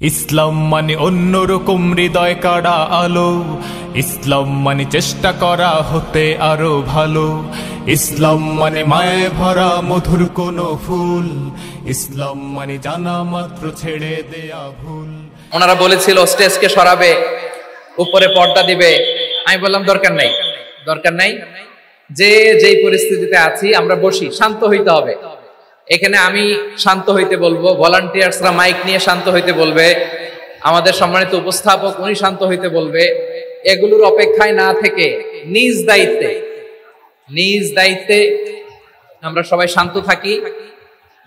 ইসলাম মানে অন্যরকম হৃদয় কাড়া আলো, ইসলাম মানে চেষ্টা করা হতে আরো ভালো, ইসলাম মানে মায়ে ভরা মধুর কোন ফুল, ইসলাম মানে জানা মাত্র ছেড়ে দেয়া ভুল। ওনারা বলেছিল স্টেজকে সরাবে, উপরে পর্দা দিবে। আমি বললাম দরকার নাই, দরকার নাই। যে যেই পরিস্থিতিতে আছি আমরা বসি, শান্ত হইতে হবে। এখানে আমি শান্ত হইতে বলবো, ভলান্টিয়ার্সরা মাইক নিয়ে শান্ত হইতে বলবে, আমাদের সম্মানিত উপস্থাপক উনি শান্ত হইতে বলবে। এগুলোর অপেক্ষায় না থেকে নিজ দায়িত্বে আমরা সবাই শান্ত থাকি,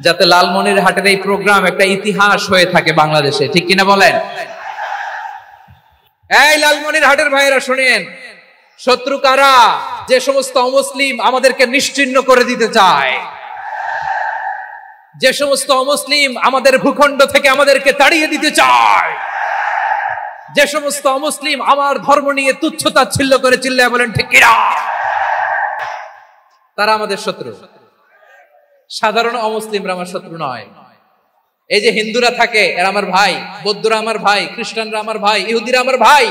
যাতে লালমনিরহাটের এই প্রোগ্রাম একটা ইতিহাস হয়ে থাকে বাংলাদেশে। ঠিক কিনা বলেন? এই লালমনিরহাটের ভাইয়েরা শুনেন, শত্রু কারা? যে সমস্ত অমুসলিম আমাদেরকে নিশ্চিহ্ন করে দিতে চায়, যে সমস্ত অমুসলিম আমাদের ভূখণ্ড থেকে আমাদেরকে তাড়িয়ে দিতে চায়, যে সমস্ত অমুসলিম আমার ধর্ম নিয়ে তুচ্ছতাচ্ছিল্য করে চিল্লায় বলেন ঠিক কিনা, তারা আমাদের শত্রু। সাধারণ অমুসলিমরা আমার শত্রু নয়। এই যে হিন্দুরা থাকে এরা আমার ভাই, বৌদ্ধরা আমার ভাই, খ্রিস্টানরা আমার ভাই, ইহুদিরা আমার ভাই।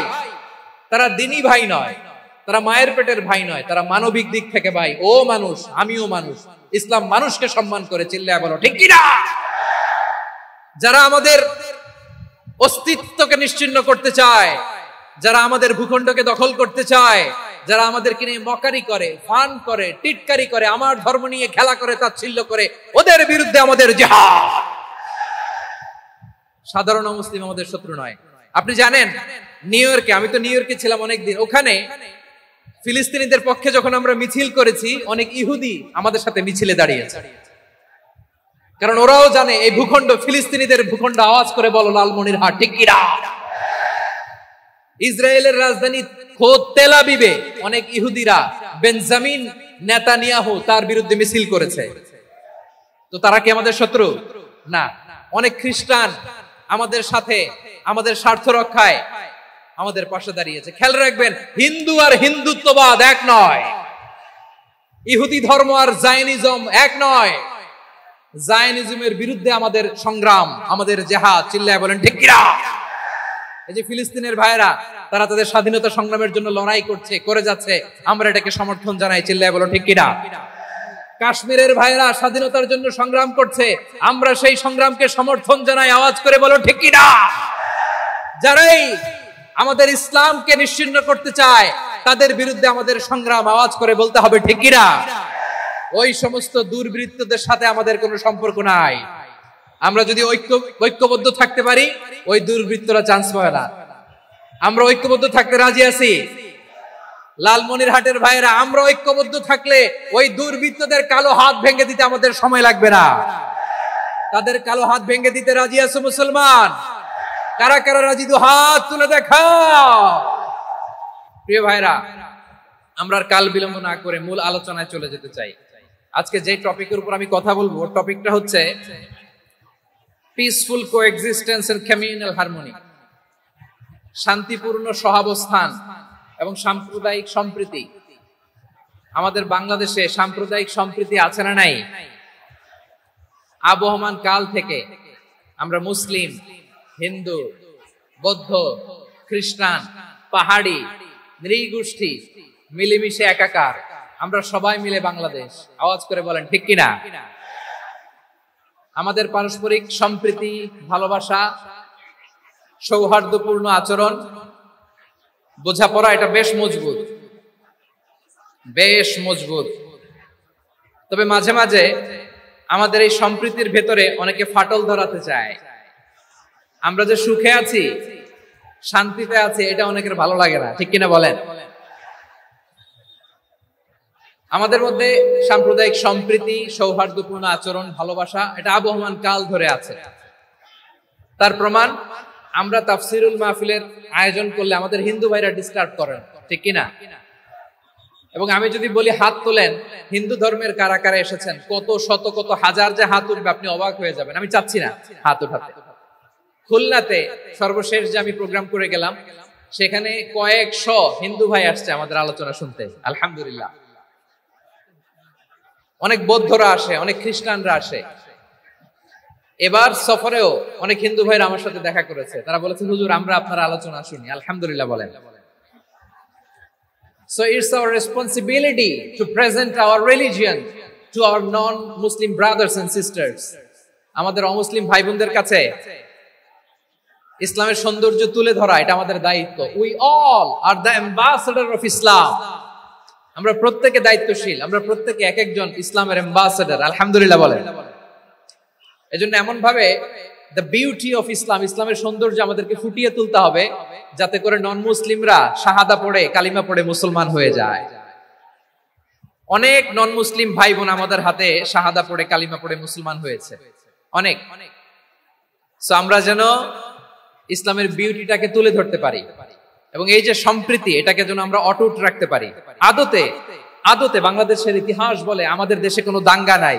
তারা দিনই ভাই নয়, তারা মায়ের পেটের ভাই নয়, তারা মানবিক দিক থেকে ভাই। ও মানুষ, আমিও মানুষ। ইসলাম মানুষকে সম্মান করে, চিল্লায় বলো ঠিক কিনা। যারা আমাদের অস্তিত্বকে নিশ্চিহ্ন করতে চায়, যারা আমাদের ভূখণ্ডকে দখল করতে চায়, যারা আমাদেরকে নিয়ে মকারি করে, ফান করে, টিটকারি করে, আমার ধর্ম নিয়ে খেলা করে, তাচ্ছিল্য করে, ওদের বিরুদ্ধে আমাদের জিহাদ। সাধারণ মুসলিম আমাদের শত্রু নয়। আপনি জানেন নিউ ইয়র্কে, আমি তো নিউ ইয়র্কে ছিলাম অনেকদিন, ওখানে ফিলিস্তিনিদের পক্ষে যখন আমরা মিছিল করেছি, অনেক ইহুদি আমাদের সাথে মিছিলে দাঁড়িয়েছে। কারণ ওরাও জানে এই ভূখণ্ড ফিলিস্তিনিদের ভূখণ্ড। আওয়াজ করে বলো লালমনিরহাট ঠিক কিনা। ইসরায়েলের রাজধানী খোদ তেল আবিবে অনেক ইহুদিরা বেঞ্জামিন নেতানিয়াহু তার বিরুদ্ধে মিছিল করেছে। তো তারা কি আমাদের শত্রু? না। অনেক খ্রিস্টান আমাদের সাথে আমাদের স্বার্থ রক্ষায় আমাদের পাশে দাঁড়িয়েছে। খেয়াল রাখবেন, হিন্দু আর হিন্দুত্ববাদ এক নয়, ইহুদি ধর্ম আর জায়নিজম এক নয়। জায়নিজমের বিরুদ্ধে আমাদের সংগ্রাম, আমাদের জিহাদ, চিল্লায় বলেন ঠিক কিনা। এই যে ফিলিস্তিনের ভাইয়েরা, তারা তাদের স্বাধীনতা সংগ্রামের জন্য লড়াই করছে, করে যাচ্ছে, আমরা এটাকে সমর্থন জানাই, চিল্লায় বলো ঠিক কিনা। কাশ্মীরের ভাইয়েরা স্বাধীনতার জন্য সংগ্রাম করছে, আমরা সেই সংগ্রামকে সমর্থন জানাই, আওয়াজ করে বলো ঠিক কিনা। যারাই আমাদের ইসলামকে নিশ্চিহ্ন করতে চায় তাদের বিরুদ্ধে আমাদের সংগ্রাম, আওয়াজ করে বলতে হবে ঠিক কিনা। ওই সমস্ত দুর্বৃত্তদের সাথে আমাদের কোনো সম্পর্ক নাই। আমরা যদি ঐক্যবদ্ধ থাকতে পারি, ওই দুর্বৃত্তরা চান্স পাবে না। আমরা ঐক্যবদ্ধ থাকতে রাজি আছি। লালমনিরহাটের ভাইয়েরা, আমরা ঐক্যবদ্ধ থাকলে ওই দুর্বৃত্তদের কালো হাত ভেঙে দিতে আমাদের সময় লাগবে না। তাদের কালো হাত ভেঙে দিতে রাজি আছো মুসলমান? কারা কারা রাজি? দু হাত তুলে দেখাও। প্রিয় ভাইরা, আমরা আর কাল বিলম্ব না করে মূল আলোচনায় চলে যেতে চাই। আজকে যে টপিকের উপর আমি কথা বলবো, টপিকটা হচ্ছে peaceful coexistence and communal harmony, শান্তিপূর্ণ সহাবস্থান এবং সাম্প্রদায়িক সম্প্রীতি। আমাদের বাংলাদেশে সাম্প্রদায়িক সম্প্রীতি আছে না নাই? আবহমান কাল থেকে আমরা মুসলিম, হিন্দু, বৌদ্ধ, খ্রিস্টান, পাহাড়ি, নৃগোষ্ঠী মিলেমিশে একাকার, আমরা সবাই মিলে বাংলাদেশ। আওয়াজ করে বলেন ঠিক কিনা। আমাদের পারস্পরিক সম্প্রীতি, ভালোবাসা, সৌহার্দ্যপূর্ণ আচরণ, বোঝাপড়া, এটা বেশ মজবুত, বেশ মজবুত। তবে মাঝে মাঝে আমাদের এই সম্প্রীতির ভেতরে অনেকে ফাটল ধরাতে চায়। আমরা যে সুখে আছি, শান্তিতে আছি, এটা অনেকের ভালো লাগে না, ঠিক কিনা বলেন। আমাদের মধ্যে সাম্প্রদায়িক সম্প্রীতি, সৌহার্দ্যপূর্ণ আচরণ, ভালোবাসা, এটা আবহমান কাল ধরে আছে। তার প্রমাণ, আমরা তাফসিরুল মাহফিলের আয়োজন করলে আমাদের হিন্দু ভাইরা ডিস্টার্ব করেন, ঠিক কিনা। এবং আমি যদি বলি হাত তোলেন, হিন্দু ধর্মের কারা কারা এসেছেন, কত শত কত হাজার যে হাত উঠবে, আপনি অবাক হয়ে যাবেন। আমি চাচ্ছি না হাত উঠাতে। খুলনাতে সর্বশেষ যে আমি প্রোগ্রাম করে গেলাম, সেখানে কয়েকশ হিন্দু ভাই আসছে আমাদের আলোচনা শুনতে, আলহামদুলিল্লাহ। অনেক বৌদ্ধরা আসে, অনেক খ্রিস্টানরা আসে। এবার সফরেও অনেক হিন্দু ভাইরা আমার সাথে দেখা করেছে, তারা বলেছে হুজুর আমরা আপনার আলোচনা শুনি। আলহামদুলিল্লাহ বলেন। So it's our responsibility to present our religion to our non-Muslim brothers and sisters. আমাদের অমুসলিম ভাই বোনদের কাছে ইসলামের সৌন্দর্য তুলে ধরা এটা আমাদের দায়িত্ব। We all are the ambassador of Islam. আমরা প্রত্যেকে দায়িত্বশীল, আমরা প্রত্যেকে এক একজন ইসলামের অ্যাম্বাসেডর। আলহামদুলিল্লাহ বলেন। এজন্য এমন ভাবে the beauty of Islam, ইসলামের সৌন্দর্য আমাদেরকে ফুটিয়ে তুলতে হবে যাতে করে নন মুসলিমরা শাহাদা পড়ে কালিমা পড়ে মুসলমান হয়ে যায়। অনেক নন মুসলিম ভাই বোন আমাদের হাতে শাহাদা পড়ে কালিমা পড়ে মুসলমান হয়েছে অনেক। সো আমরা যেন ইসলামের বিউটিটাকে তুলে ধরতে পারি এবং এই যে সম্প্রীতি এটাকে যেন আমরা অটুট রাখতে পারি। আদতে আদতে বাংলাদেশের ইতিহাস বলে আমাদের দেশে কোনো দাঙ্গা নাই,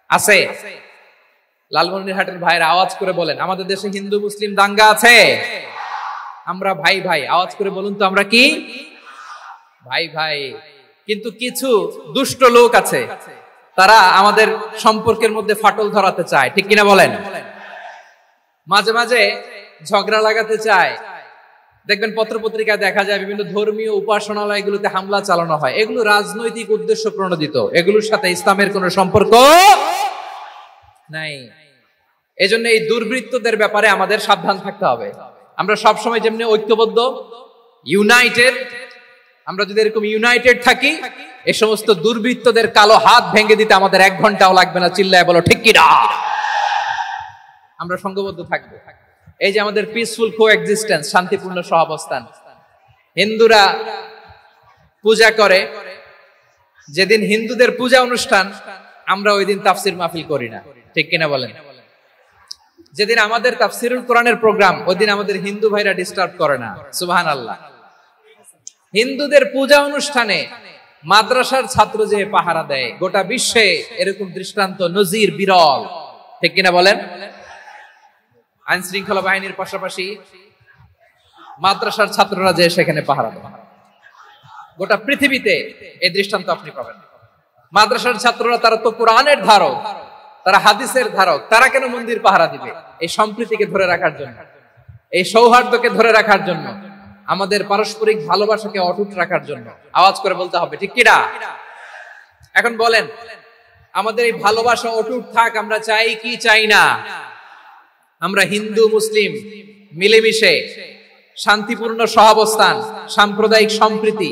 আছে? লালমনিরহাটের ভাইরা আওয়াজ করে বলেন আমাদের দেশে হিন্দু মুসলিম দাঙ্গা আছে? আমরা ভাই ভাই, আওয়াজ করে বলুন তো আমরা কি ভাই ভাই। কিন্তু কিছু দুষ্ট লোক আছে, তারা আমাদের সম্পর্কের মধ্যে ফাটল ধরাতে চায়, ঠিক কিনা বলেন? মাঝে মাঝে ঝগড়া লাগাতে চায়। দেখবেন পত্রপত্রিকায় দেখা যায় বিভিন্ন ধর্মীয় উপাসনালয়গুলোতে হামলা চালানো হয়। এগুলো রাজনৈতিক উদ্দেশ্য প্রণোদিত, এগুলোর সাথে ইসলামের কোনো সম্পর্ক নাই। এজন্য এই দুর্বৃত্তদের ব্যাপারে আমাদের সাবধান থাকতে হবে। আমরা সবসময় যেমনি ঐক্যবদ্ধ, ইউনাইটেড, আমরা যদি এরকম ইউনাইটেড থাকি এই সমস্ত দুর্বৃত্তদের কালো হাত ভেঙে দিতে আমাদের 1 ঘন্টাও লাগবে না। চিল্লায় বলো ঠিক কিনা? আমরা সংঘবদ্ধ থাকবো। এই যে আমাদের পিসফুল কোএক্সিস্টেন্স, শান্তিপূর্ণ সহাবস্থান। হিন্দুরা পূজা করে, যেদিন হিন্দুদের পূজা অনুষ্ঠান আমরা ওই দিন তাফসির মাহফিল করি না, ঠিক কিনা বলেন? যেদিন আমাদের তাফসিরুল কোরআনের প্রোগ্রাম ওই দিন আমাদের হিন্দু ভাইরা ডিস্টার্ব করে না। সুবহানাল্লাহ। হিন্দুদের পূজা অনুষ্ঠানে মাদ্রাসার ছাত্র যে পাহারা দেয়, গোটা বিশ্বে এরকম দৃষ্টান্ত নজির বিরল, ঠিক কিনা বলেন? আইন শৃঙ্খলা বাহিনীর পাশাপাশি মাদ্রাসার ছাত্ররা যে সেখানে পাহারা দেয়, গোটা পৃথিবীতে এই দৃষ্টান্ত আপনি পাবেন। মাদ্রাসার ছাত্ররা তারা তো কোরআনের ধারক, তারা হাদিসের ধারক, তারা কেন মন্দির পাহারা দিবে? এই সম্প্রীতিকে ধরে রাখার জন্য, এই সৌহার্দ্যকে ধরে রাখার জন্য, আমাদের পারস্পরিক ভালোবাসাকে অটুট রাখার জন্য। আওয়াজ করে বলতে হবে ঠিক কিনা? এখন বলেন আমাদের এই ভালোবাসা অটুট থাক আমরা চাই কি চাই না? আমরা হিন্দু মুসলিম মিলেমিশে শান্তিপূর্ণ সহাবস্থান, সাম্প্রদায়িক সম্প্রীতি।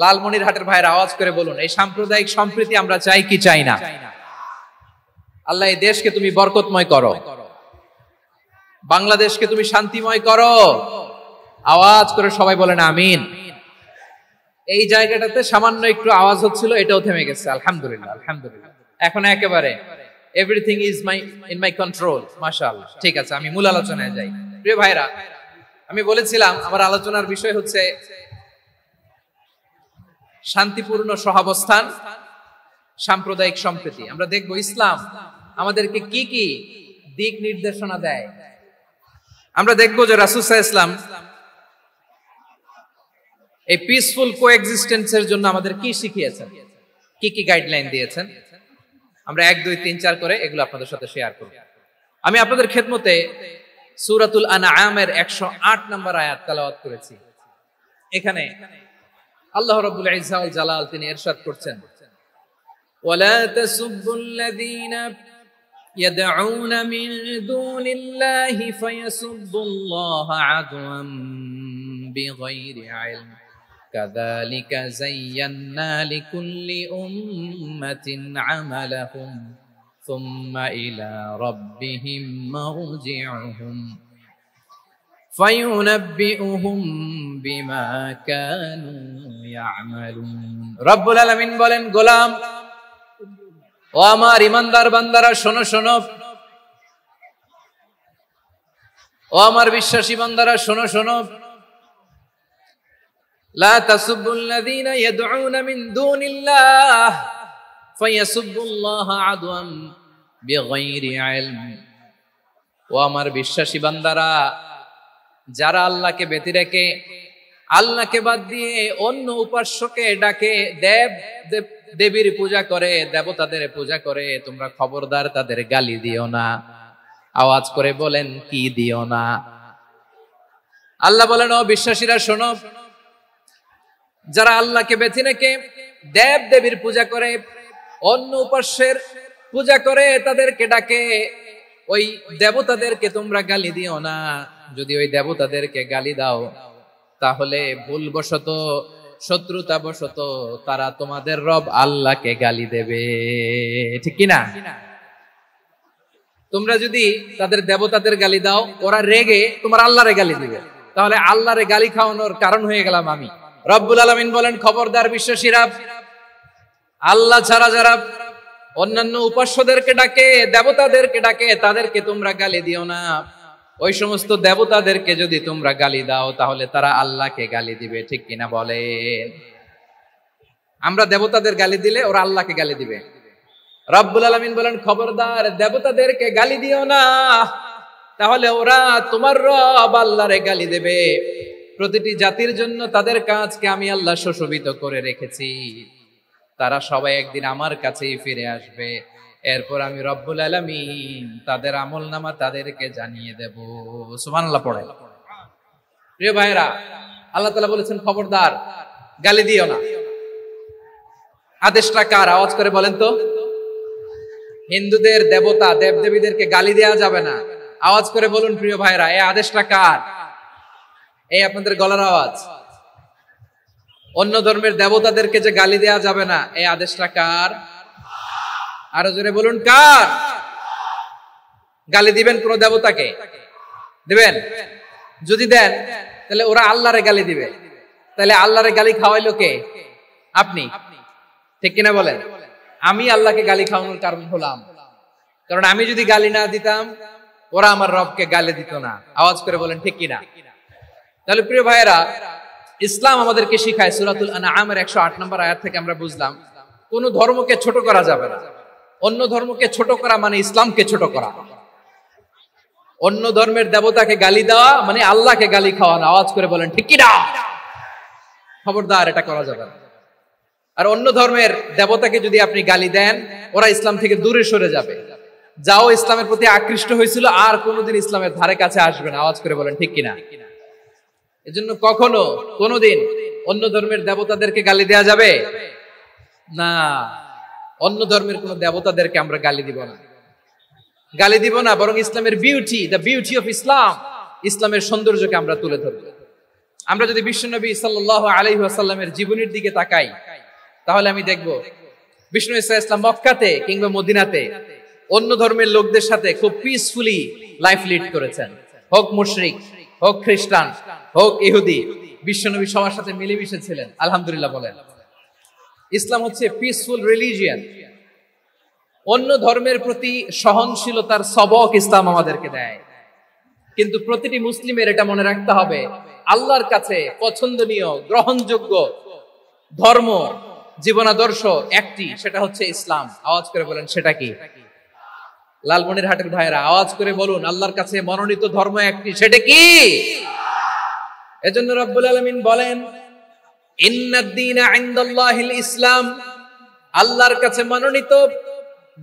লালমনিরহাটের ভাইয়ের আওয়াজ করে বলুন এই সাম্প্রদায়িক সম্প্রীতি আমরা চাই কি চাই না? আল্লাহ এই দেশকে তুমি বরকতময় করো, বাংলাদেশকে তুমি শান্তিময় করো। আওয়াজ করে সবাই বলেন আমিন। এই জায়গাটাতে সামান্য একটু আওয়াজ হচ্ছিল, এটাও থেমে গেছে। আলহামদুলিল্লাহ, আলহামদুলিল্লাহ। এখন একেবারে everything is in my control. মাশাআল্লাহ। ঠিক আছে, আমি মূল আলোচনায় যাই। প্রিয় ভাইরা, আমি বলেছিলাম আমার আলোচনার বিষয় হচ্ছে শান্তিপূর্ণ সহাবস্থান, সাম্প্রদায়িক সম্প্রীতি। আমরা দেখবো ইসলাম আমাদেরকে কি কি দিক নির্দেশনা দেয়। আমরা দেখবো যে রাসূল সাল্লাল্লাহু আলাইহি ওয়াসাল্লাম এই পিসফুল কোএক্সিস্টেন্সের জন্য আমাদের কি শিখিয়েছেন, কি কি গাইডলাইন দিয়েছেন। আমরা 1, 2, 3, 4 করে এগুলো আপনাদের সাথে শেয়ার করব। আমি আপনাদের খেদমতে সূরাতুল আনআমের 108 নম্বর আয়াত তেলাওয়াত করেছি। এখানে আল্লাহ রাব্বুল ইজ্জা ওয়াল জালাল তিনি ইরশাদ করছেন, ওয়ালা তাসুবুল্লাযীনা ইয়াদউনা মিন দুনিল্লাহি ফায়াসুবুল্লাহা আদওয়ান বিগাইরি ইলম কাযালিকা যায়্যান্না লিকুল্লি উম্মাতিন আমালাহুম সুম্মা ইলা রাব্বিহিম মারজিউহুম ফায়ুনাব্বিউহুম বিমা কানু ইয়ামালুন। রব্বুল আলামিন বলেন, গোলাম ও আমার ইমানদার বান্দারা শোনো শোনো, ও আমার বিশ্বাসী বান্দারা শোনো শোনো, লা তাসুবুল্লাযীনা ইয়াদউনা মিন দুনিল্লাহ ফায়াসুবুল্লাহা আদওয়ান বিগাইরি ইলম। ও আমার বিশ্বাসী বান্দারা, যারা আল্লাহকে ব্যতি রেখে আল্লাহকে বাদ দিয়ে অন্য উপাস্যকে ডাকে, দেবীর পূজা করে, দেবতাদের পূজা করে, তোমরা খবরদার তাদের গালি দিও না। আওয়াজ করে বলেন, কি দিও না? আল্লাহ বলেন, ও বিশ্বাসীরা শোনো, যারা আল্লাহকে বেছে রেখে দেব দেবীর পূজা করে, অন্য উপাস্যের পূজা করে, তাদেরকে ডাকে, ওই দেবতাদেরকে তোমরা গালি দিও না। যদি ওই দেবতাদেরকে গালি দাও তাহলে ভুলবশত, শত্রুতাবশত তারা তোমাদের রব আল্লাহকে গালি দেবে, ঠিক কিনা? তোমরা যদি তাদের দেবতাদের গালি দাও, ওরা রেগে তোমার আল্লাহরে গালি দিবে, তাহলে আল্লাহরে গালি খাওয়ানোর কারণ হয়ে গেলাম আমি। রব্বুল আলামিন বলেন, খবরদার বিশ্বাসীরা, আল্লাহ ছাড়া যারা অন্যান্য উপাস্যদেরকে ডাকে, দেবতাদেরকে ডাকে, তাদেরকে তোমরা গালি দিও না। ওই সমস্ত দেবতাদেরকে যদি তোমরা গালি দাও তাহলে তারা আল্লাহকে গালি দিবে, ঠিক কিনা বলেন? আমরা দেবতাদের গালি দিলে ওরা আল্লাহকে গালি দিবে। রব্বুল আলামিন বলেন, খবরদার দেবতাদেরকে গালি দিও না, তাহলে ওরা তোমার রব আল্লাহরে গালি দেবে। প্রতিটি জাতির জন্য তাদের কাজকে আমি আল্লাহ সুশোভিত করে রেখেছি, তারা সবাই একদিন আমার কাছেই ফিরে আসবে। এরপর আমি রব্বুল আলামিন তাদের আমলনামা তাদেরকে জানিয়ে দেব। সুবহানাল্লাহ পড়ে। প্রিয় ভাইরা, আল্লাহ তাআলা বলেছেন, খবরদার গালি দিও না। আদেশটা কার? আওয়াজ করে বলেন তো। হিন্দুদের দেবতা দেবদেবীদেরকে গালি দেওয়া যাবে না। আওয়াজ করে বলুন প্রিয় ভাইরা, এই আদেশটা কার? এই আপনাদের গলার আওয়াজ। অন্য ধর্মের দেবতাদেরকে যে গালি দেওয়া যাবে না, এই আদেশটা কার? আরো জোরে বলুন, কার? গালি দিবেন কোন দেবতাকে? দিবেন? যদি দেন তাহলে ওরা আল্লাহরে গালি দিবে, তাহলে আল্লাহরে গালি খাওয়াইলো কে? আপনি, ঠিক কিনা বলেন? আমি আল্লাহকে গালি খাওয়ানোর কারণ হলাম, কারণ আমি যদি গালি না দিতাম ওরা আমার রবকে গালি দিত না। আওয়াজ করে বলেন, ঠিক কিনা? তাহলে প্রিয় ভাইয়েরা, ইসলাম আমাদেরকে শিখায়, সূরাতুল আনআমের 108 নম্বর আয়াত থেকে আমরা বুঝলাম, কোন ধর্মকে ছোট করা যাবে না। অন্য ধর্মকে ছোট করা মানে ইসলামকে ছোট করা। অন্য ধর্মের দেবতাকে গালি দেওয়া মানে আল্লাহকে গালি খাওয়ানো। আওয়াজ করে বলেন, ঠিক কিনা? খবরদার, এটা করা যাবে না। আর অন্য ধর্মের দেবতাকে যদি আপনি গালি দেন, ওরা ইসলাম থেকে দূরে সরে যাবে। যাও ইসলামের প্রতি আকৃষ্ট হয়েছিল আর কোনোদিন ইসলামের ধারে কাছে আসবে না। আওয়াজ করে বলেন, ঠিক কিনা? এজন্য কখনো কোনোদিন অন্য ধর্মের দেবতাদেরকে গালি দেওয়া যাবে না। অন্য ধর্মের কোন দেবতাদেরকে আমরা গালি দিব না, গালি দিব না, বরং ইসলামের beauty, the beauty of Islam, ইসলামের সৌন্দর্যকে আমরা তুলে ধরব। আমরা যদি বিশ্বনবী সাল্লাল্লাহু আলাইহি ওয়াসাল্লামের জীবনের দিকে তাকাই, তাহলে আমি দেখব বিষ্ণু ইসলাম মক্কাতে কিংবা মদিনাতে অন্য ধর্মের লোকদের সাথে খুব পিসফুলি লাইফ লিড করেছেন। হোক মুশরিক, হোক খ্রিস্টান, হোক ইহুদি, বিশ্বনবী সবার সাথে মিলেমিশে ছিলেন। আলহামদুলিল্লাহ বলেন। ইসলাম হচ্ছে পিসফুল রিলিজিয়ান। অন্য ধর্মের প্রতি সহনশীলতার সবক ইসলাম আমাদেরকে দেয়। কিন্তু প্রতিটি মুসলিমের এটা মনে রাখতে হবে, আল্লাহর কাছে পছন্দনীয়, গ্রহণযোগ্য ধর্ম, জীবনাদর্শ একটি, সেটা হচ্ছে ইসলাম। আওয়াজ করে বলেন, সেটা কি? লালমনিরহাটের ভাইরা আওয়াজ করে বলুন, আল্লাহর কাছে মনোনীত ধর্ম একটি, সেটা কি? এজন্য রব্বুল আলামিন বলেন, ইন্নাদ-দীনা ইনদাল্লাহিল ইসলাম, আল্লাহর কাছে মনোনীত,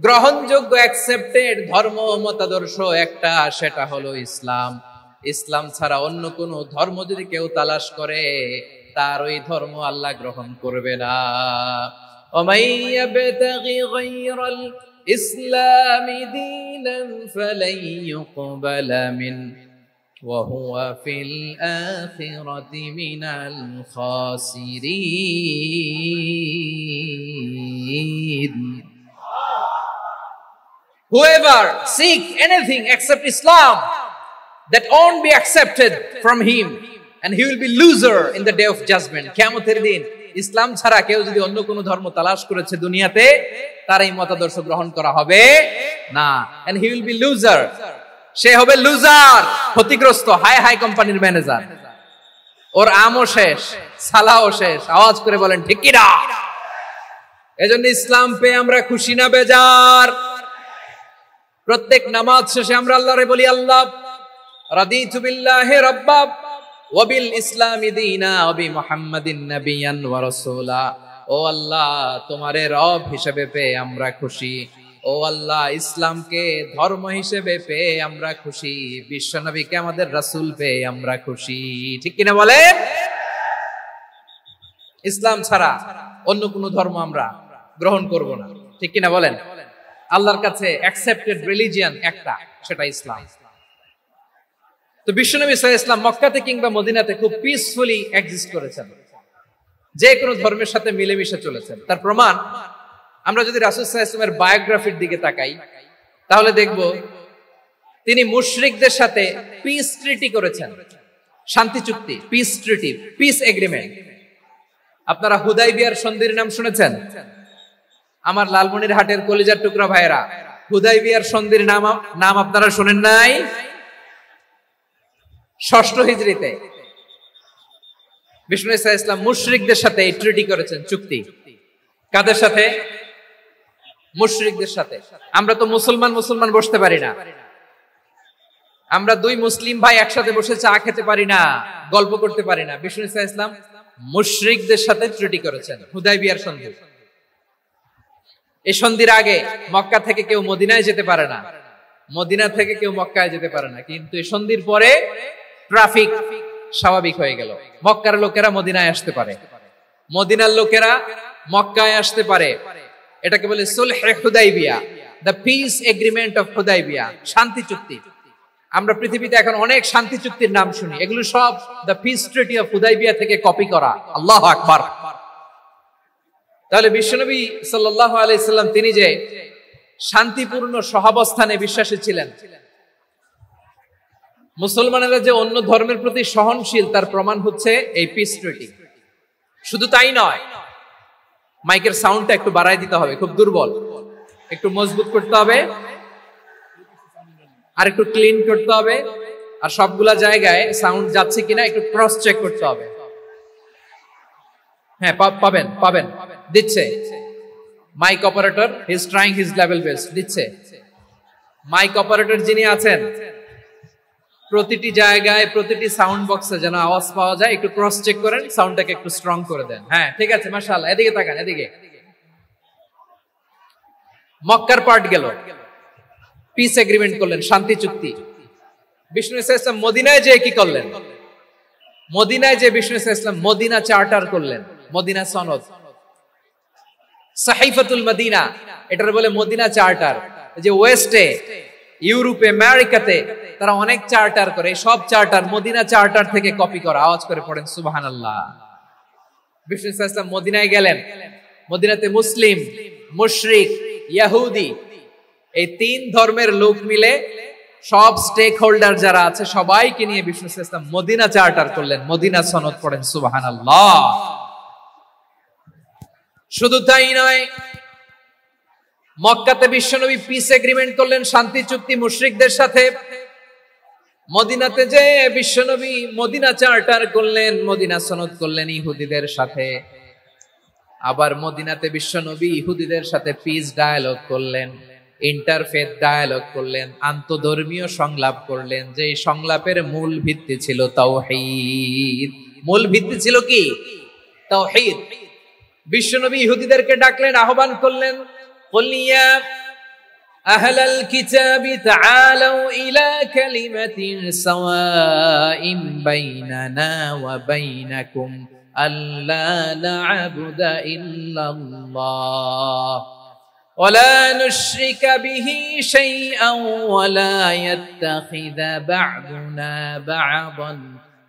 গ্রহণযোগ্য, অ্যাকসেপ্টেড ধর্ম মতাদর্শ একটা, সেটা হলো ইসলাম। ইসলাম ছাড়া অন্য কোন ধর্ম যদি কেউ তালাশ করে, তার ওই ধর্ম আল্লাহ গ্রহণ করবে না। ওমাইয়াবতাগি গায়রাল ইসলামি দীনান ফালাই ইউকবালা মিন ওয়া হুয়া ফিল আখিরাতি মিনাল খাসিরিন। Whoever seek anything except Islam, that won't be accepted from him, and he will be loser in the day of judgment. কিয়ামতের দিন ইসলাম ছাড়া কেউ যদি অন্য কোনো ধর্ম তালাশ করেছে দুনিয়াতে, তার এই মতাদর্শ গ্রহণ করা হবে না, and he will be loser, সে হবে লুজার, ক্ষতিগ্রস্ত। হাই হাই কোম্পানির ম্যানেজার, ওর আমও শেষ, সালাও শেষ। আওয়াজ করে বলেন, ঠিক কি না? এজন্য ইসলাম পেয়ে আমরা খুশি না বেজার? প্রত্যেক নামাজ শেষে আমরা আল্লাহরে বলি, আল্লাহ রাদিতু বিল্লাহি রাব্বা ওয়াবিল ইসলামি দীনা ওয়া বিমুহাম্মাদিন নাবিয়ান ওয়া রাসূলা। ও আল্লাহ, তোমারে রব হিসেবে পেয়ে আমরা খুশি। ও আল্লাহ, ইসলামকে ধর্ম হিসেবে পেয়ে আমরা খুশি। বিশ্ব নবীকে আমাদের রাসূল পেয়ে আমরা খুশি। ঠিক কিনা বলে? ইসলাম ছাড়া অন্য কোন ধর্ম আমরা গ্রহণ করব না। ঠিক কিনা বলেন? আল্লাহর কাছে অ্যাকসেপ্টেড রিলিজিয়ন একটা, সেটা ইসলাম। তো বিশ্বনবী সাল্লাল্লাহু আলাইহি ওয়াসাল্লাম মক্কাতে কিংবা মদিনাতে খুব পিসফুলি এক্সিস্ট করেছেন, যে কোনো ধর্মের সাথে মিলেমিশে চলেছেন। তার প্রমাণ আমরা যদি রাসূল সাল্লাল্লাহু আলাইহি ওয়াসাল্লামের বায়োগ্রাফির দিকে তাকাই, তাহলে দেখব তিনি মুশরিকদের সাথে পিস ট্রিটি করেছেন, শান্তি চুক্তি, পিস ট্রিটি, পিস এগ্রিমেন্ট। আপনারা হুদাইবিয়ার সন্ধির নাম শুনেছেন? আমার লালমনিরহাটের কলিজার টুকরা ভাইয়েরা, হুদাইবিয়ার সন্ধির নাম আপনারা শুনেন নাই? ষষ্ঠ হিজরিতে বিষ্ণু ঈসা ইসলাম মুশরিকদের সাথে এই ট্রিটি করেছেন, চুক্তি। কাদের সাথে? মুশরিকদের সাথে। আমরা তো মুসলমান বসতে পারি না, আমরা দুই মুসলিম ভাই একসাথে বসে চা খেতে পারি না, গল্প করতে পারি না। বিষ্ণু ঈসা ইসলাম মুশরিকদের সাথে ট্রিটি করেছেন, হুদাইবিয়ার সন্ধি। এই সন্ধির আগে মক্কা থেকে কেউ মদিনায় যেতে পারে না, মদিনা থেকে কেউ মক্কায় যেতে পারে না। কিন্তু এই সন্ধির পরে ট্রাফিক স্বাভাবিক হয়ে গেল। মক্কার লোকেরা মদিনায় আসতে পারে, মদিনার লোকেরা মক্কায় আসতে পারে। এটাকে বলে সুলহে হুদাইবিয়া, the peace agreement of Hudaybiyyah, শান্তি চুক্তি। আমরা পৃথিবীতে এখন অনেক শান্তি চুক্তির নাম শুনি, এগুলো সব the piece treaty of Hudaibiya থেকে কপি করা। আল্লাহু আকবার। তাহলে বিশ্বনবী সাল্লাল্লাহু আলাইহি সাল্লাম তিনি যে শান্তিপূর্ণ সহাবস্থানে বিশ্বাসী ছিলেন, মুসলমানেরা যে অন্য ধর্মের প্রতি সহনশীল, তার প্রমাণ হচ্ছে এই পিস ট্রিটি। শুধু তাই নয়, মাইকের সাউন্ডটা একটু বাড়াই দিতে হবে, খুব দুর্বল, একটু মজবুত করতে হবে, আর একটু ক্লিন করতে হবে, আর সবগুলা জায়গায় সাউন্ড যাচ্ছে কিনা একটু ক্রস চেক করতে হবে। হ্যাঁ, পাবেন দিচ্ছে mic operator, he is trying his level best, দিচ্ছে। মাইক অপারেটর যিনি আছেন, প্রতিটি জায়গায় প্রতিটি সাউন্ড বক্সে যেন আওয়াজ পাওয়া যায়, একটু ক্রস চেক করেন, সাউন্ডটাকে একটু স্ট্রং করে দেন। হ্যাঁ, ঠিক আছে, মাশাআল্লাহ। এদিকে তাকান, এদিকে। মক্কার পার্ট গেল, পিস এগ্রিমেন্ট করলেন, শান্তি চুক্তি। বিষ্ণু ঈসা ইসলাম মদিনায় যে কি করলেন? মদিনায় যে বিষ্ণু ঈসা ইসলাম মদিনা চার্টার করলেন, মদিনা সনদ, সাহিফাতুল মদিনা, এটার বলে মদিনা চার্টার। যে ওয়েস্টে, ইউরোপে, আমেরিকাতে তারা অনেক চার্টার করে, সব চার্টার মদিনা চার্টার থেকে কপি করা। আওয়াজ করে পড়েন সুবহানাল্লাহ। বিষ্ণু ঈসা ইসলাম মদিনায় গেলেন, মদিনাতে মুসলিম, মুশরিক, ইহুদি, এই তিন ধর্মের লোক মিলে সব স্টেক হোল্ডার যারা আছে সবাইকে নিয়ে বিষ্ণু ঈসা ইসলাম মদিনা চার্টার করলেন, মদিনা সনদ। পড়েন সুবহানাল্লাহ। শুধু তাই নয়, মক্কাতে বিশ্বনবী পিস এগ্রিমেন্ট করলেন, শান্তি চুক্তি মুশরিকদের সাথে। মদিনাতে যে বিশ্বনবী মদিনা চার্টার করলেন, মদিনা সনদ করলেন ইহুদিদের সাথে। আবার মদিনাতে বিশ্বনবী ইহুদিদের সাথে পিস ডায়ালগ করলেন, ইন্টারফেথ ডায়ালগ করলেন, আন্তধর্মীয় সংলাপ করলেন। যে সংলাপের মূল ভিত্তি ছিল তাওহীদ। মূল ভিত্তি ছিল কি? তাওহীদ। বিশ্বনবী ইহুদিদেরকে ডাকলেন, আহ্বান করলেন, কুল ইয়া আহলাল কিতাবি তাআলাউ ইলা কালিমাতিন সাওয়াইন বাইনানা ওয়া বাইনাকুম আল্লা না'বুদা ইল্লাল্লাহ ওয়া লা নুশরিকা বিহি শাইআন ওয়া লা ইয়াত্তাখিযা বা'দুনা বা'দান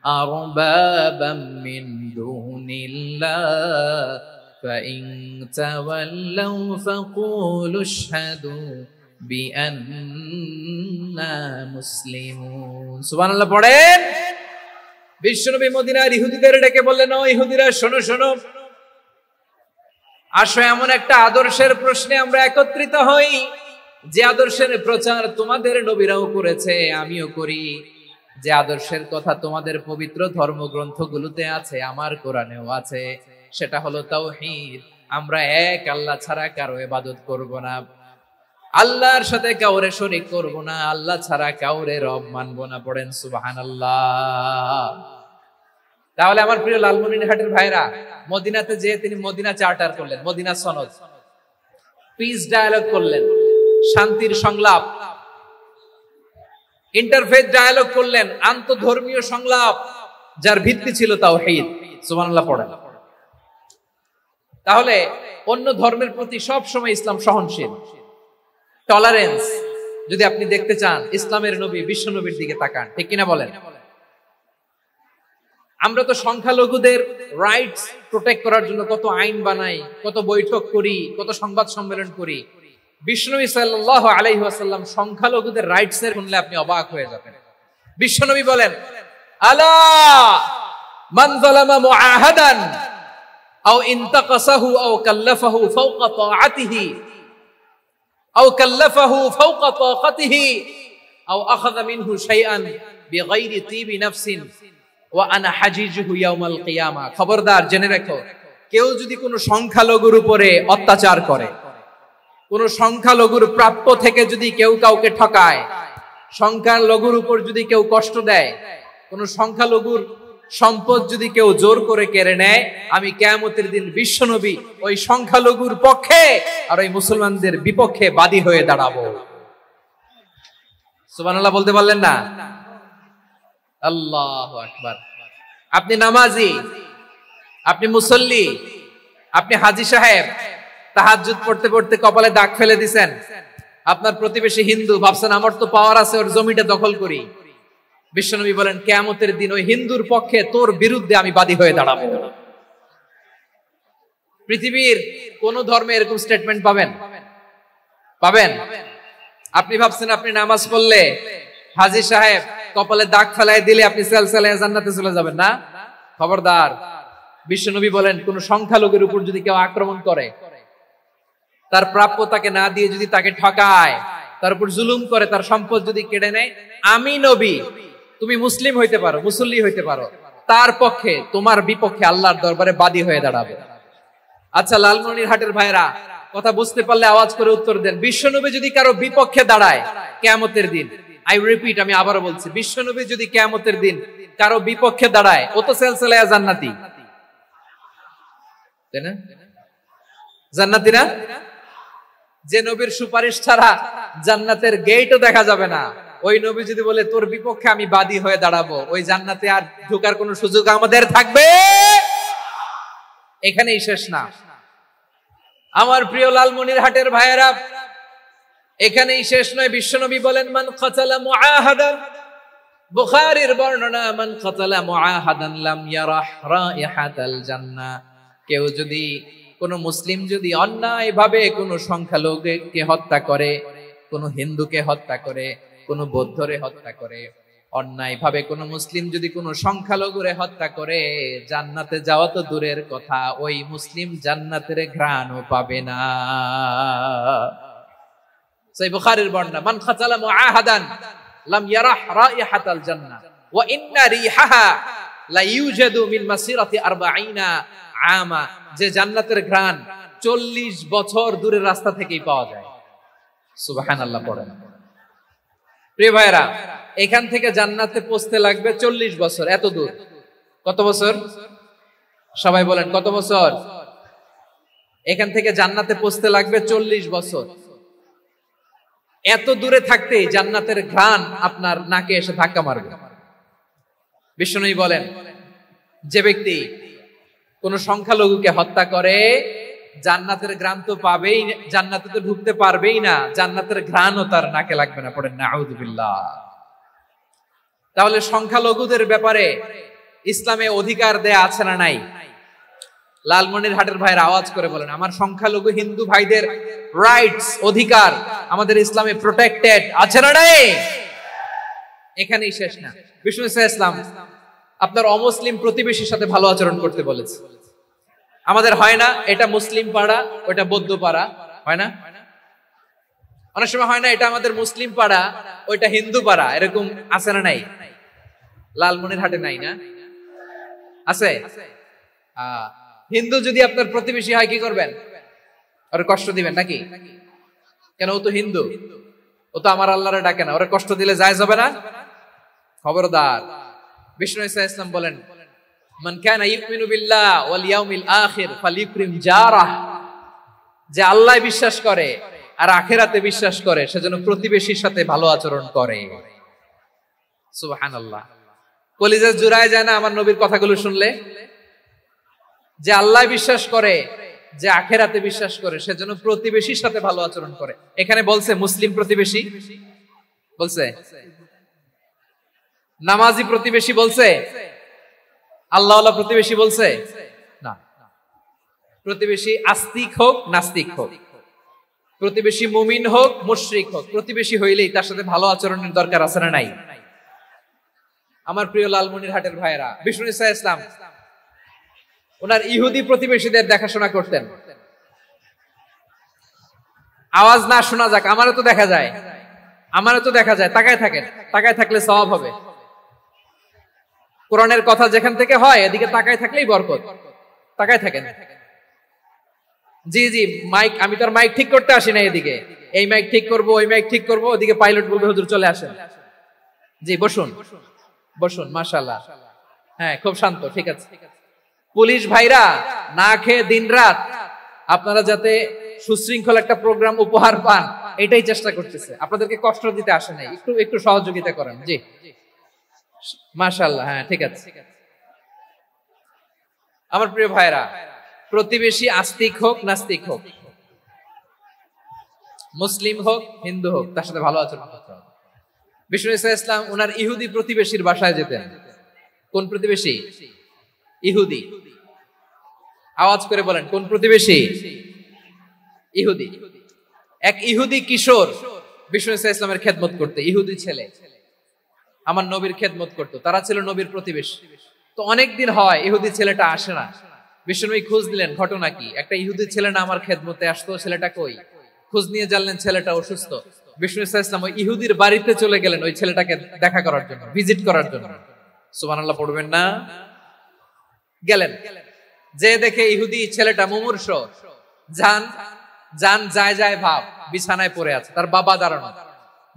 আরবাবাম মিন দুনিল্লাহ فإن تولوا فقولوا اشهدوا بأننا مسلمون। সুবহানাল্লাহ পড়েন। বিশ্বনবী মদিনার ইহুদিদের ডেকে বললেন, ও ইহুদিরা, শোনো শোনো, আসো এমন একটা আদর্শের প্রশ্নে আমরা একত্রিত হই, যে আদর্শের প্রচার তোমাদের নবীরাও করেছে, আমিও করি, যে আদর্শের কথা তোমাদের পবিত্র ধর্মগ্রন্থগুলোতে আছে, আমার কোরআনেও আছে। সেটা হলো তাওহীদ। আমরা এক আল্লাহ ছাড়া কারো ইবাদত করব না, আল্লাহর সাথে কাউরে শরীক করব না, আল্লাহ ছাড়া কাউরে রব মানব না। পড়েন সুবহানাল্লাহ। তাহলে আমার প্রিয় লালমনিরহাটের ভাইরা, মদিনাতে যেয়ে তিনি মদিনা চার্টার করলেন, মদিনা সনদ, পিস ডায়ালগ করলেন, শান্তির সংলাপ, ইন্টারফেথ ডায়ালগ করলেন, আন্তঃধর্মীয় সংলাপ যার ভিত্তি ছিল তাওহীদ। সুবহানাল্লাহ পড়েন। তাহলে অন্য ধর্মের প্রতি সব সময় ইসলাম সহনশীল, টলারেন্স। যদি আপনি দেখতে চান ইসলামের নবী বিশ্ব নবীর দিকে তাকান, ঠিক কিনা বলেন? আমরা তো সংখ্যালঘুদের রাইটস প্রোটেক্ট করার জন্য কত আইন বানাই, কত বৈঠক করি, কত সংবাদ সম্মেলন করি। বিশ্বনবী সাল্লাল্লাহু আলাইহি ওয়াসাল্লাম সংখ্যালঘুদের রাইটস এর শুনলে আপনি অবাক হয়ে যাবেন। বিশ্বনবী বলেন, আলা মান যালামা মুআহাদান আও ইনতাকাসাহু আও কাল্লাফাহু ফাওকা তাআতিহি আও কাল্লাফাহু ফাওকা তাকাতিহি আও আখাযা মিনহু শাইআন বিগাইরি তিবি নাফসিন ওয়া আনা হাজিজুহু ইয়াউমাল কিয়ামা। খবরদার, জেনে রাখো, কেউ যদি কোনো সংখ্যালঘুর উপরে অত্যাচার করে, কোন সংখ্যালঘুর প্রাপ্য থেকে যদি কেউ কাউকে ঠকায়, সংখ্যালঘুর উপর যদি কেউ কষ্ট দেয়, কোন সংখ্যালঘুর সম্পদ যদি কেউ জোর করে কেড়ে নেয়, আমি কিয়ামতের দিন বিশ্বনবী ওই সংখ্যালঘুর পক্ষে আর ওই মুসলমানদের বিপক্ষে বাদী হয়ে দাঁড়াবো। সুবহানাল্লাহ বলতে পারলেন না? আল্লাহু আকবার। আপনি নামাজি, আপনি মুসল্লি, আপনি হাজী সাহেব, তাহাজ্জুদ পড়তে পড়তে কপালে দাগ ফেলে দিছেন, আপনার প্রতিবেশী হিন্দু, ভাবছেন আমার তো পাওয়ার আছে, ওর জমিটা দখল করি। বিশ্বনবী বলেন, কিয়ামতের দিন ওই হিন্দুর পক্ষে তোর বিরুদ্ধে আমি বাদী হয়ে দাঁড়াবো। পৃথিবীর কোন ধর্মে এরকম স্টেটমেন্ট পাবেন? পাবেন? আপনি ভাবছেন আপনি নামাজ পড়লে হাজী সাহেব কপালে দাগ ফেলাই দিলে আপনি সেলসেলায় জান্নাতে চলে যাবেন না? খবরদার। বিশ্বনবী বলেন, কোন সংখ্যালঘুর উপর যদি কেউ আক্রমণ করে, তার প্রাপ্য তাকে না দিয়ে যদি তাকে ঠকায়, তার উপর জুলুম করে, তার সম্পদ যদি কেড়ে নেয়, আমি নবী, তুমি মুসলিম হইতে পারো, মুসল্লি হইতে পারো, তার পক্ষে তোমার বিপক্ষে আল্লাহর দরবারে বাদী হয়ে দাঁড়াবে। আচ্ছা লালমনিরহাটের ভাইরা, কথা বুঝতে পারলে আওয়াজ করে উত্তর দেন। বিশ্বনবী যদি কারো বিপক্ষে দাঁড়ায় কিয়ামতের দিন, আই রিপিট, আমি আবারও বলছি, বিশ্বনবী যদি কিয়ামতের দিন কারো বিপক্ষে দাঁড়ায়, ও তো সেলসেলায়া জান্নাতি, তাই না? জান্নাতি না? যে নবীর সুপারিশ ছাড়া জান্নাতের গেটও দেখা যাবে না, ওই নবী যদি বলে তোর বিপক্ষে আমি বাদী হয়ে দাঁড়াবো, ওই জান্নাতে আর ঢোকার কোন সুযোগ আমাদের থাকবে? এখানেই শেষ না আমার প্রিয় লালমনিরহাটের ভাইয়েরা, এখানেই শেষ নয়। বিশ্বনবী বলেন, মান কাতালা মুআহাদান, বুখারীর বর্ণনা, মান কাতালা মুআহাদান লাম ইয়ারাহ রাইহাতাল জান্নাহ। কেউ যদি, কোন মুসলিম যদি অন্যায় ভাবে কোন সংখ্যালঘুকে হত্যা করে, কোন হিন্দুকে হত্যা করে, কোন বৌদ্ধরে হত্যা করে, অন্যায় ভাবে কোন মুসলিম যদি কোন সংখ্যালঘুরে হত্যা করে, জান্নাতে যাওয়া তো দূরের কথা, ওই মুসলিম জান্নাতের ঘ্রাণও পাবে না। সেই বুখারীর বর্ণনা, মান কাতালা মুআহাদান লাম ইয়ারাহ রাইহাতাল জান্নাহ ওয়া ইন্না রিহাহা লা ইউজাদু মিন মাসিরাতি 40 আমা। যে জান্নাতের ঘ্রাণ 40 বছর দূরের রাস্তা থেকেই পাওয়া যায়। সুবহানাল্লাহ পড়েন। প্রিয় ভাইরা, এখান থেকে জান্নাতে পৌঁছতে লাগবে 40 বছর। এত দূর, কত বছর? সবাই বলেন কত বছর? এখান থেকে জান্নাতে পৌঁছতে লাগবে 40 বছর। এত দূরে থাকতেই জান্নাতের ঘ্রাণ আপনার নাকে এসে ধাক্কা মারবে। বিশ্বনবী বলেন, যে ব্যক্তি কোন সংখ্যালঘুকে হত্যা করে, জান্নাতের ঘ্রাণ তো পাবেই, জান্নাতে তো ঢুকতে পারবেই না, জান্নাতের ঘ্রাণও তার নাকে লাগবে না। পড়েন নাউযুবিল্লাহ। তাহলে সংখ্যালঘুদের ব্যাপারে ইসলামে অধিকার দেয়া আছে না নাই? লালমনিরহাটের ভাইয়ের আওয়াজ করে বলেন, আমার সংখ্যালঘু হিন্দু ভাইদের রাইটস, অধিকার আমাদের ইসলামে প্রোটেক্টেড আছে না নাই? এখানেই শেষ না। বিষ্ণু ইসলাম আপনার অমুসলিম প্রতিবেশীর সাথে ভালো আচরণ করতে বলেছে। আমাদের হয় না, এটা মুসলিম পাড়া, ওটা বৌদ্ধ পাড়া, হয় না? অনেক সময় হয় না, এটা আমাদের মুসলিম পাড়া, ওইটা হিন্দু পাড়া, এরকম আছে না নাই? লালমনিরহাটে নাই না? আছে? হিন্দু যদি আপনার প্রতিবেশী হয়, কি করবেন? ওরে কষ্ট দিবেন নাকি? কেন? ও তো হিন্দু, ও তো আমার আল্লাহরে ডাকে না, ওরে কষ্ট দিলে জায়েজ হবে না? খবরদার। বিষ্ণু ইসা ইসলাম বলেন, মান কানা ইউমিনু বিল্লাহ ওয়াল ইয়াউমিল আখির ফালিউকরিম জারাহ, যে আল্লাহ বিশ্বাস করে আর আখিরাতে বিশ্বাস করে সেজন্য প্রতিবেশীর সাথে ভালো আচরণ করে। সুবহানাল্লাহ। কলিজা জুড়ায় যায় না আমার নবীর কথাগুলো শুনলে? যে আল্লাহ বিশ্বাস করে, যে আখিরাতে বিশ্বাস করে সেজন্য প্রতিবেশীর সাথে ভালো আচরণ করে। এখানে বলছে মুসলিম প্রতিবেশী বলছে, নামাজি প্রতিবেশী বলছে, আল্লাহওয়ালা প্রতিবেশী বলছে না। প্রতিবেশী আস্তিক হোক নাস্তিক হোক, প্রতিবেশী মুমিন হোক মুশরিক হোক, প্রতিবেশী হইলেই তার সাথে ভালো আচরণের দরকার আছে না নাই? আমার প্রিয় লালমনিরহাটের ভাইরা, বিষ্ণু ইসা ইসলাম ওনার ইহুদি প্রতিবেশীদের দেখাশোনা করতেন। আওয়াজ না শোনা যাক, আমারও তো দেখা যায়, আমারও তো দেখা যায়। তাকায় থাকেন, তাকায় থাকলে সওয়াব হবে। কোরআনের কথা যেখান থেকে হয় এদিকে তাকায় থাকলেই বরকত। তাকায় থাকেন। জি জি, মাইক, আমি তো আর মাইক ঠিক করতে আসি না এদিকে, এই মাইক ঠিক করব ওই মাইক ঠিক করব, ওদিকে পাইলট বলবে হুজুর চলে আসেন। জি বসুন বসুন, মাশাআল্লাহ। হ্যাঁ খুব শান্ত, ঠিক আছে। পুলিশ ভাইরা না খেয়ে দিনরাত আপনারা যাতে সুশৃঙ্খল একটা প্রোগ্রাম উপহার পান এটাই চেষ্টা করতেছে, আপনাদেরকে কষ্ট দিতে আসে নাই, একটু একটু সহযোগিতা করেন। জি মাশাআল্লাহ, হ্যাঁ ঠিক আছে। আমার প্রিয় ভাইরা, প্রতিবেশী আস্তিক হোক নাস্তিক হোক, মুসলিম হোক হিন্দু হোক, তার সাথে ভালো আচরণ করতে হবে। বিষ্ণু ইসা ইসলাম ওনার ইহুদি প্রতিবেশীর বাসায় যেতেন। কোন প্রতিবেশী? ইহুদি। আওয়াজ করে বলেন, কোন প্রতিবেশী? ইহুদি। এক ইহুদি কিশোর বিষ্ণু ইসা ইসলামের খেদমত করতে, ইহুদি ছেলে আমার নবীর খেদমত করতো, তারা ছিল নবীর প্রতিবেশী। তো অনেকদিন হয় ইহুদি ছেলেটা আসে না। বিষ্ণুনবী খোঁজ দিলেন, ঘটনা কি? একটা ইহুদি ছেলে না আমার খেদমতে আসতো, ছেলেটা কই? খোঁজ নিয়ে জানলেন ছেলেটা অসুস্থ। বিষ্ণু ইসা ইসলাম ওই ইহুদির বাড়িতে চলে গেলেন ওই ছেলেটাকে দেখা করার জন্য, ভিজিট করার জন্য। সুবহানাল্লাহ পড়বেন না? গেলেন, যে দেখে ইহুদি ছেলেটা মুমূর্ষ, জান জান যায় যায় ভাব, বিছানায় পড়ে আছে, তার বাবা দাঁড়ানো।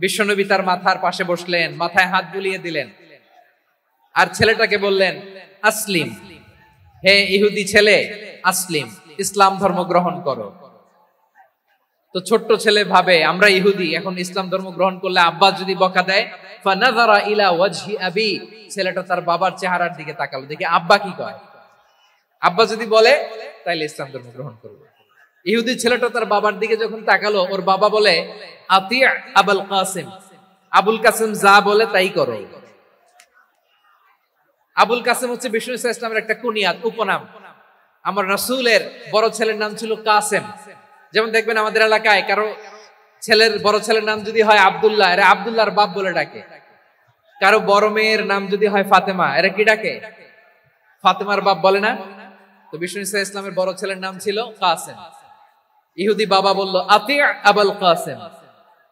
বিশ্বনবী তার মাথার পাশে বসলেন, মাথায় হাত বুলিয়ে দিলেন, আর ছেলেটাকে বললেন আসলিম, হে ইহুদি ছেলে আসলিম, ইসলাম ধর্ম গ্রহণ করো। তো ছোট্ট ছেলে ভাবে আমরা ইহুদি, এখন ইসলাম ধর্ম গ্রহণ করলে আব্বা যদি বকা দেয়, ফানাযারা ইলা ওয়াজহি আবি, ছেলেটা তার বাবার চেহারার দিকে তাকালো, দেখে আব্বা কি কয়। আব্বা যদি বলে তাইলে ইসলাম ধর্ম গ্রহণ করবে। ইহুদি ছেলেটা তার বাবার দিকে যখন তাকালো, ওর বাবা বলে আতি আবুল কাসিম, আবুল কাসিম যা বলে তাই করো। আবুল কাসিম হচ্ছে বিষ্ণু ইসলামের একটা কুনিয়াত, উপনাম। আমার রাসূলের বড় ছেলের নাম ছিল কাসেম। যেমন দেখবেন আমাদের এলাকায় কারো ছেলের বড় ছেলের নাম যদি হয় আব্দুল্লাহ, এরা আব্দুল্লাহর বাপ বলে ডাকে। কারো বড় মেয়ের নাম যদি হয় ফাতেমা, এরা কি ডাকে? ফাতেমার বাপ বলে না? তো বিষ্ণু ইসলামের বড় ছেলের নাম ছিল কাসেম। ইহুদি বাবা বলল আতি আবুল কাসেম,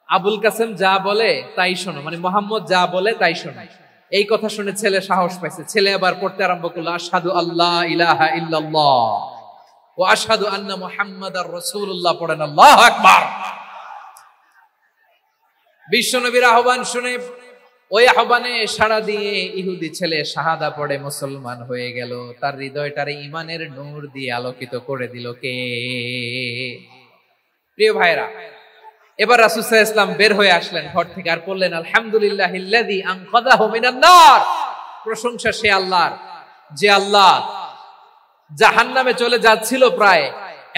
আবুল কাসেম যা বলে তাই শোনো, মানে মোহাম্মদ যা বলে তাই শোনো। এই কথা শুনে ছেলে সাহস পাইছে, ছেলে আবার পড়তে আরম্ভ করলো আশহাদু আল্লাহ ইলাহা ইল্লাল্লাহ ওয়া আশহাদু আন্না মুহাম্মাদার রাসূলুল্লাহ, পড়েন আল্লাহু আকবার। বিশ্বনবীর আহ্বান শুনে ওই আহ্বানে সাড়া দিয়ে ইহুদি ছেলে শাহাদা পড়ে মুসলমান হয়ে গেল। তার হৃদয়টারে ঈমানের নূর দিয়ে আলোকিত করে দিল কে? প্রিয় ভাইরা, এবার রাসূল সাল্লাল্লাহু আলাইহি ওয়াসাল্লাম বের হয়ে আসলেন ঘর থেকে, আর বললেন আলহামদুলিল্লাহিল্লাযী আনকাযাহু মিনান নার, প্রশংসা সে আল্লাহর যে আল্লাহ জাহান্নামে চলে যাচ্ছিল প্রায়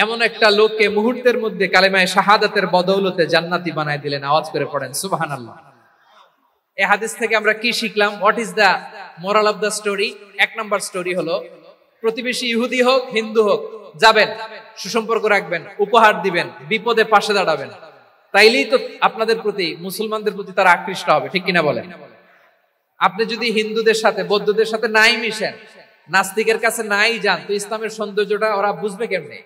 এমন একটা লোককে মুহূর্তের মধ্যে কালেমায়ে শাহাদাতের বদৌলতে জান্নাতি বানায় দিলেন। আওয়াজ করে পড়েন সুবহানাল্লাহ। এই হাদিস থেকে আমরা কি শিখলাম? What is the moral of the story? এক নাম্বার স্টোরি হলো, প্রতিবেশী ইহুদি হোক হিন্দু হোক, যাবেন, সুসম্পর্ক রাখবেন, উপহার দিবেন, বিপদে পাশে দাঁড়াবেন, তাইলেই তো আপনাদের প্রতি, মুসলমানদের প্রতি তারা আকৃষ্ট হবে, ঠিক কিনা বলেন? আপনি যদি হিন্দুদের সাথে বৌদ্ধদের সাথে নাই মিশেন, নাস্তিকের কাছে নাই যান, তো ইসলামের সৌন্দর্যটা ওরা বুঝবে কেমনে?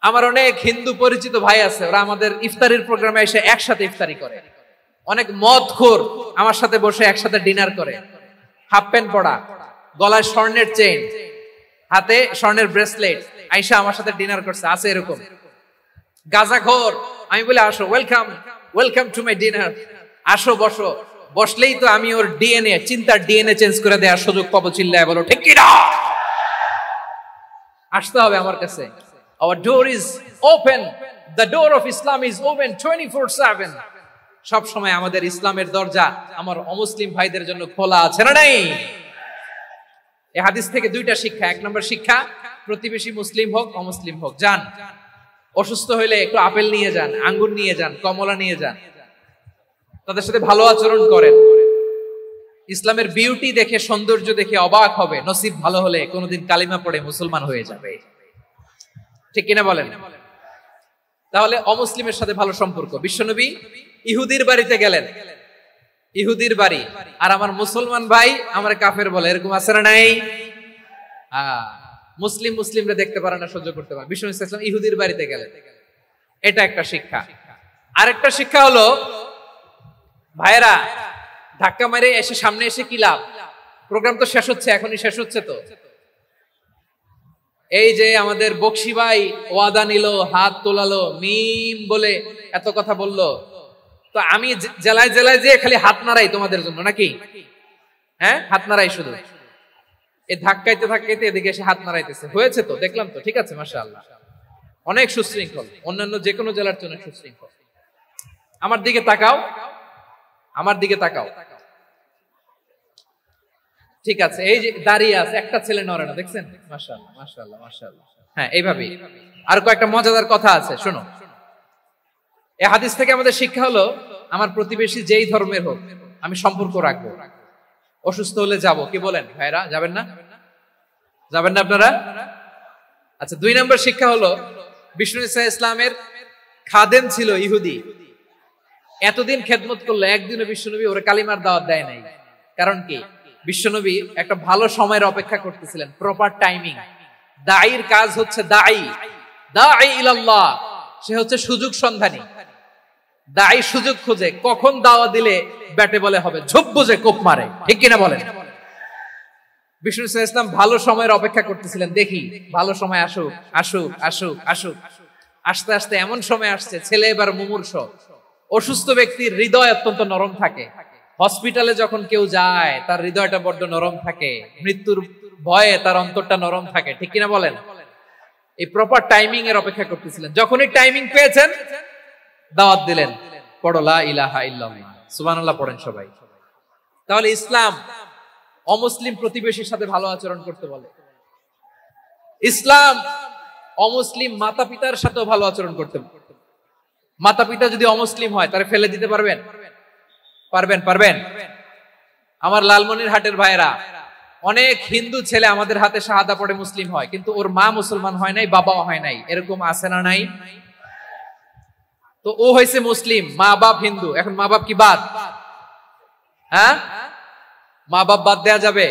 আমার অনেক হিন্দু পরিচিত ভাই আছে, ওরা আমাদের ইফতারির প্রোগ্রামে এসে একসাথে ইফতারি করে। অনেক মদখোর আমার সাথে বসে একসাথে ডিনার করে, হাফ প্যান্ট পরা, গলায় স্বর্ণের চেইন, হাতে স্বর্ণের ব্রেসলেট, আইসা আমার সাথে ডিনার করছে, আছে এরকম। গাঁজাখোর, আমি বলি আসো, welcome welcome to my dinner, আসো বসো, বসলেই তো আমি ওর ডিএনএ, চিন্তার ডিএনএ চেঞ্জ করে দেওয়ার সুযোগ পাবো। চিল্লায় বলো ঠিক কি না? আসতে হবে আমার কাছে। Our door is open. The door of Islam is open 24/7. সব সময় আমাদের ইসলামের দরজা আমার অমুসলিম ভাইদের জন্য খোলা আছে না নাই? এই হাদিস থেকে দুইটা শিক্ষা। এক নম্বর শিক্ষা, প্রতিবেশী মুসলিম হোক অমুসলিম হোক, যান, অসুস্থ হইলে একটু আপেল নিয়ে যান, আঙ্গুর নিয়ে যান, কমলা নিয়ে যান, তাদের সাথে ভালো আচরণ করেন। ইসলামের বিউটি দেখে, সৌন্দর্য দেখে অবাক হবে। নসিব ভালো হলে কোনোদিন কালিমা পড়ে মুসলমান হয়ে যাবে। ঠিক কিনা বলেন? তাহলে অমুসলিমের সাথে ভালো সম্পর্ক। বিশ্বনবী ইহুদির বাড়িতে গেলেন, ইহুদির বাড়ি, আর আমার মুসলমান ভাই আমার কাফের বলে, এরকম আছে না নাই? মুসলিম মুসলিমরা দেখতে পারে না, সহ্য করতে পারে। বিশ্বনবী সাল্লাল্লাহু আলাইহি ওয়াসাল্লাম ইহুদির বাড়িতে গেলেন, এটা একটা শিক্ষা। আরেকটা শিক্ষা হলো, ভাইরা ধাক্কা মেরে এসে সামনে এসে কি লাভ? প্রোগ্রাম তো শেষ হচ্ছে, এখনই শেষ হচ্ছে। তো এই যে আমাদের বকশি ভাই ওয়াদা নিল, হাত তোলালো, মিম বলে এত কথা বললো, তো আমি জেলায় জেলায় যে খালি হাত নাড়াই তোমাদের জন্য নাকি? হ্যাঁ, হাত নাড়াই শুধু। এই ধাক্কাইতে ধাক্কাইতে এদিকে এসে হাত নাড়াইতেছে, হয়েছে তো, দেখলাম তো, ঠিক আছে, মাশাআল্লাহ, অনেক সুশৃঙ্খল, অন্যান্য যে কোনো জেলার জন্য সুশৃঙ্খল। আমার দিকে তাকাও, আমার দিকে তাকাও, ঠিক আছে। এই যে দাঁড়িয়ে আছে, একটা ছেলে নড়ে না, দেখছেন? মাশাআল্লাহ মাশাআল্লাহ মাশাআল্লাহ। হ্যাঁ, এইভাবেই। আর কয়েকটা মজাদার কথা আছে, শোনো। এই হাদিস থেকে আমাদের শিক্ষা হলো, আমার প্রতিবেশী যেই ধর্মের হোক আমি সম্পর্ক রাখবো। অসুস্থ হলে যাব, কি বলেন ভাইরা? যাবেন না? যাবেন না আপনারা? আচ্ছা, 2 নম্বর শিক্ষা হলো, বিষ্ণু ঈসা ইসলামের খাদেম ছিল ইহুদি, এতদিন খেদমত করলো, একদিনও বিশ্বনবী ওরে কালিমার দাওয়াত দেয় নাই। কারণ কি? বিশ্বনবী একটা ভালো সময়ের অপেক্ষা করতেছিলেন, প্রপার টাইমিং। দাঈর কাজ হচ্ছে দাঈ ইলাল্লাহ, সে হচ্ছে সুযোগ সন্ধানী। দাঈ সুযোগ খোঁজে, কখন দাওয়া দিলে ব্যাটে বলে হবে, ঝোপ বুঝে কোপ মারে, ঠিক কিনা বলেন? বিষ্ণু ইসলাম ভালো সময়ের অপেক্ষা করতেছিলেন, দেখি ভালো সময় আসুক আসুক আসুক আসুক। আস্তে আস্তে এমন সময় আসছে, ছেলে এবার মুমূর্ষ। অসুস্থ ব্যক্তির হৃদয় অত্যন্ত নরম থাকে। হসপিটালে যখন কেউ যায় তার হৃদয়টা বড্ড নরম থাকে, মৃত্যুর ভয়ে তার অন্তরটা নরম থাকে, ঠিক কিনা বলেন? এই প্রপার টাইমিং এর অপেক্ষা করতেছিলেন। যখনই টাইমিং পেয়েছেন, দাওয়াত দিলেন, পড়ো লা ইলাহা ইল্লাল্লাহ, সুবহানাল্লাহ পড়েন সবাই। তাহলে ইসলাম অমুসলিম প্রতিবেশীর সাথে ভালো আচরণ করতে বলে। ইসলাম অমুসলিম মাতা পিতার সাথেও ভালো আচরণ করতে বলে। মাতা পিতা যদি অমুসলিম হয়, তারে ফেলে দিতে পারবেন? পারবেন? পারবেন? আমার লালমনিরহাটের ভাইরা, অনেক হিন্দু ছেলে আমাদের হাতে শাহাদা পড়ে মুসলিম হয়, কিন্তু ওর মা মুসলমান হয় নাই, বাবাও হয় নাই। এরকম আছে না নাই? তো ও হয়েছে মুসলিম, মা বাপ হিন্দু, এখন মা বাপ কি বাদ? হ্যাঁ, মা বাপ বাদ দেয়া যাবে?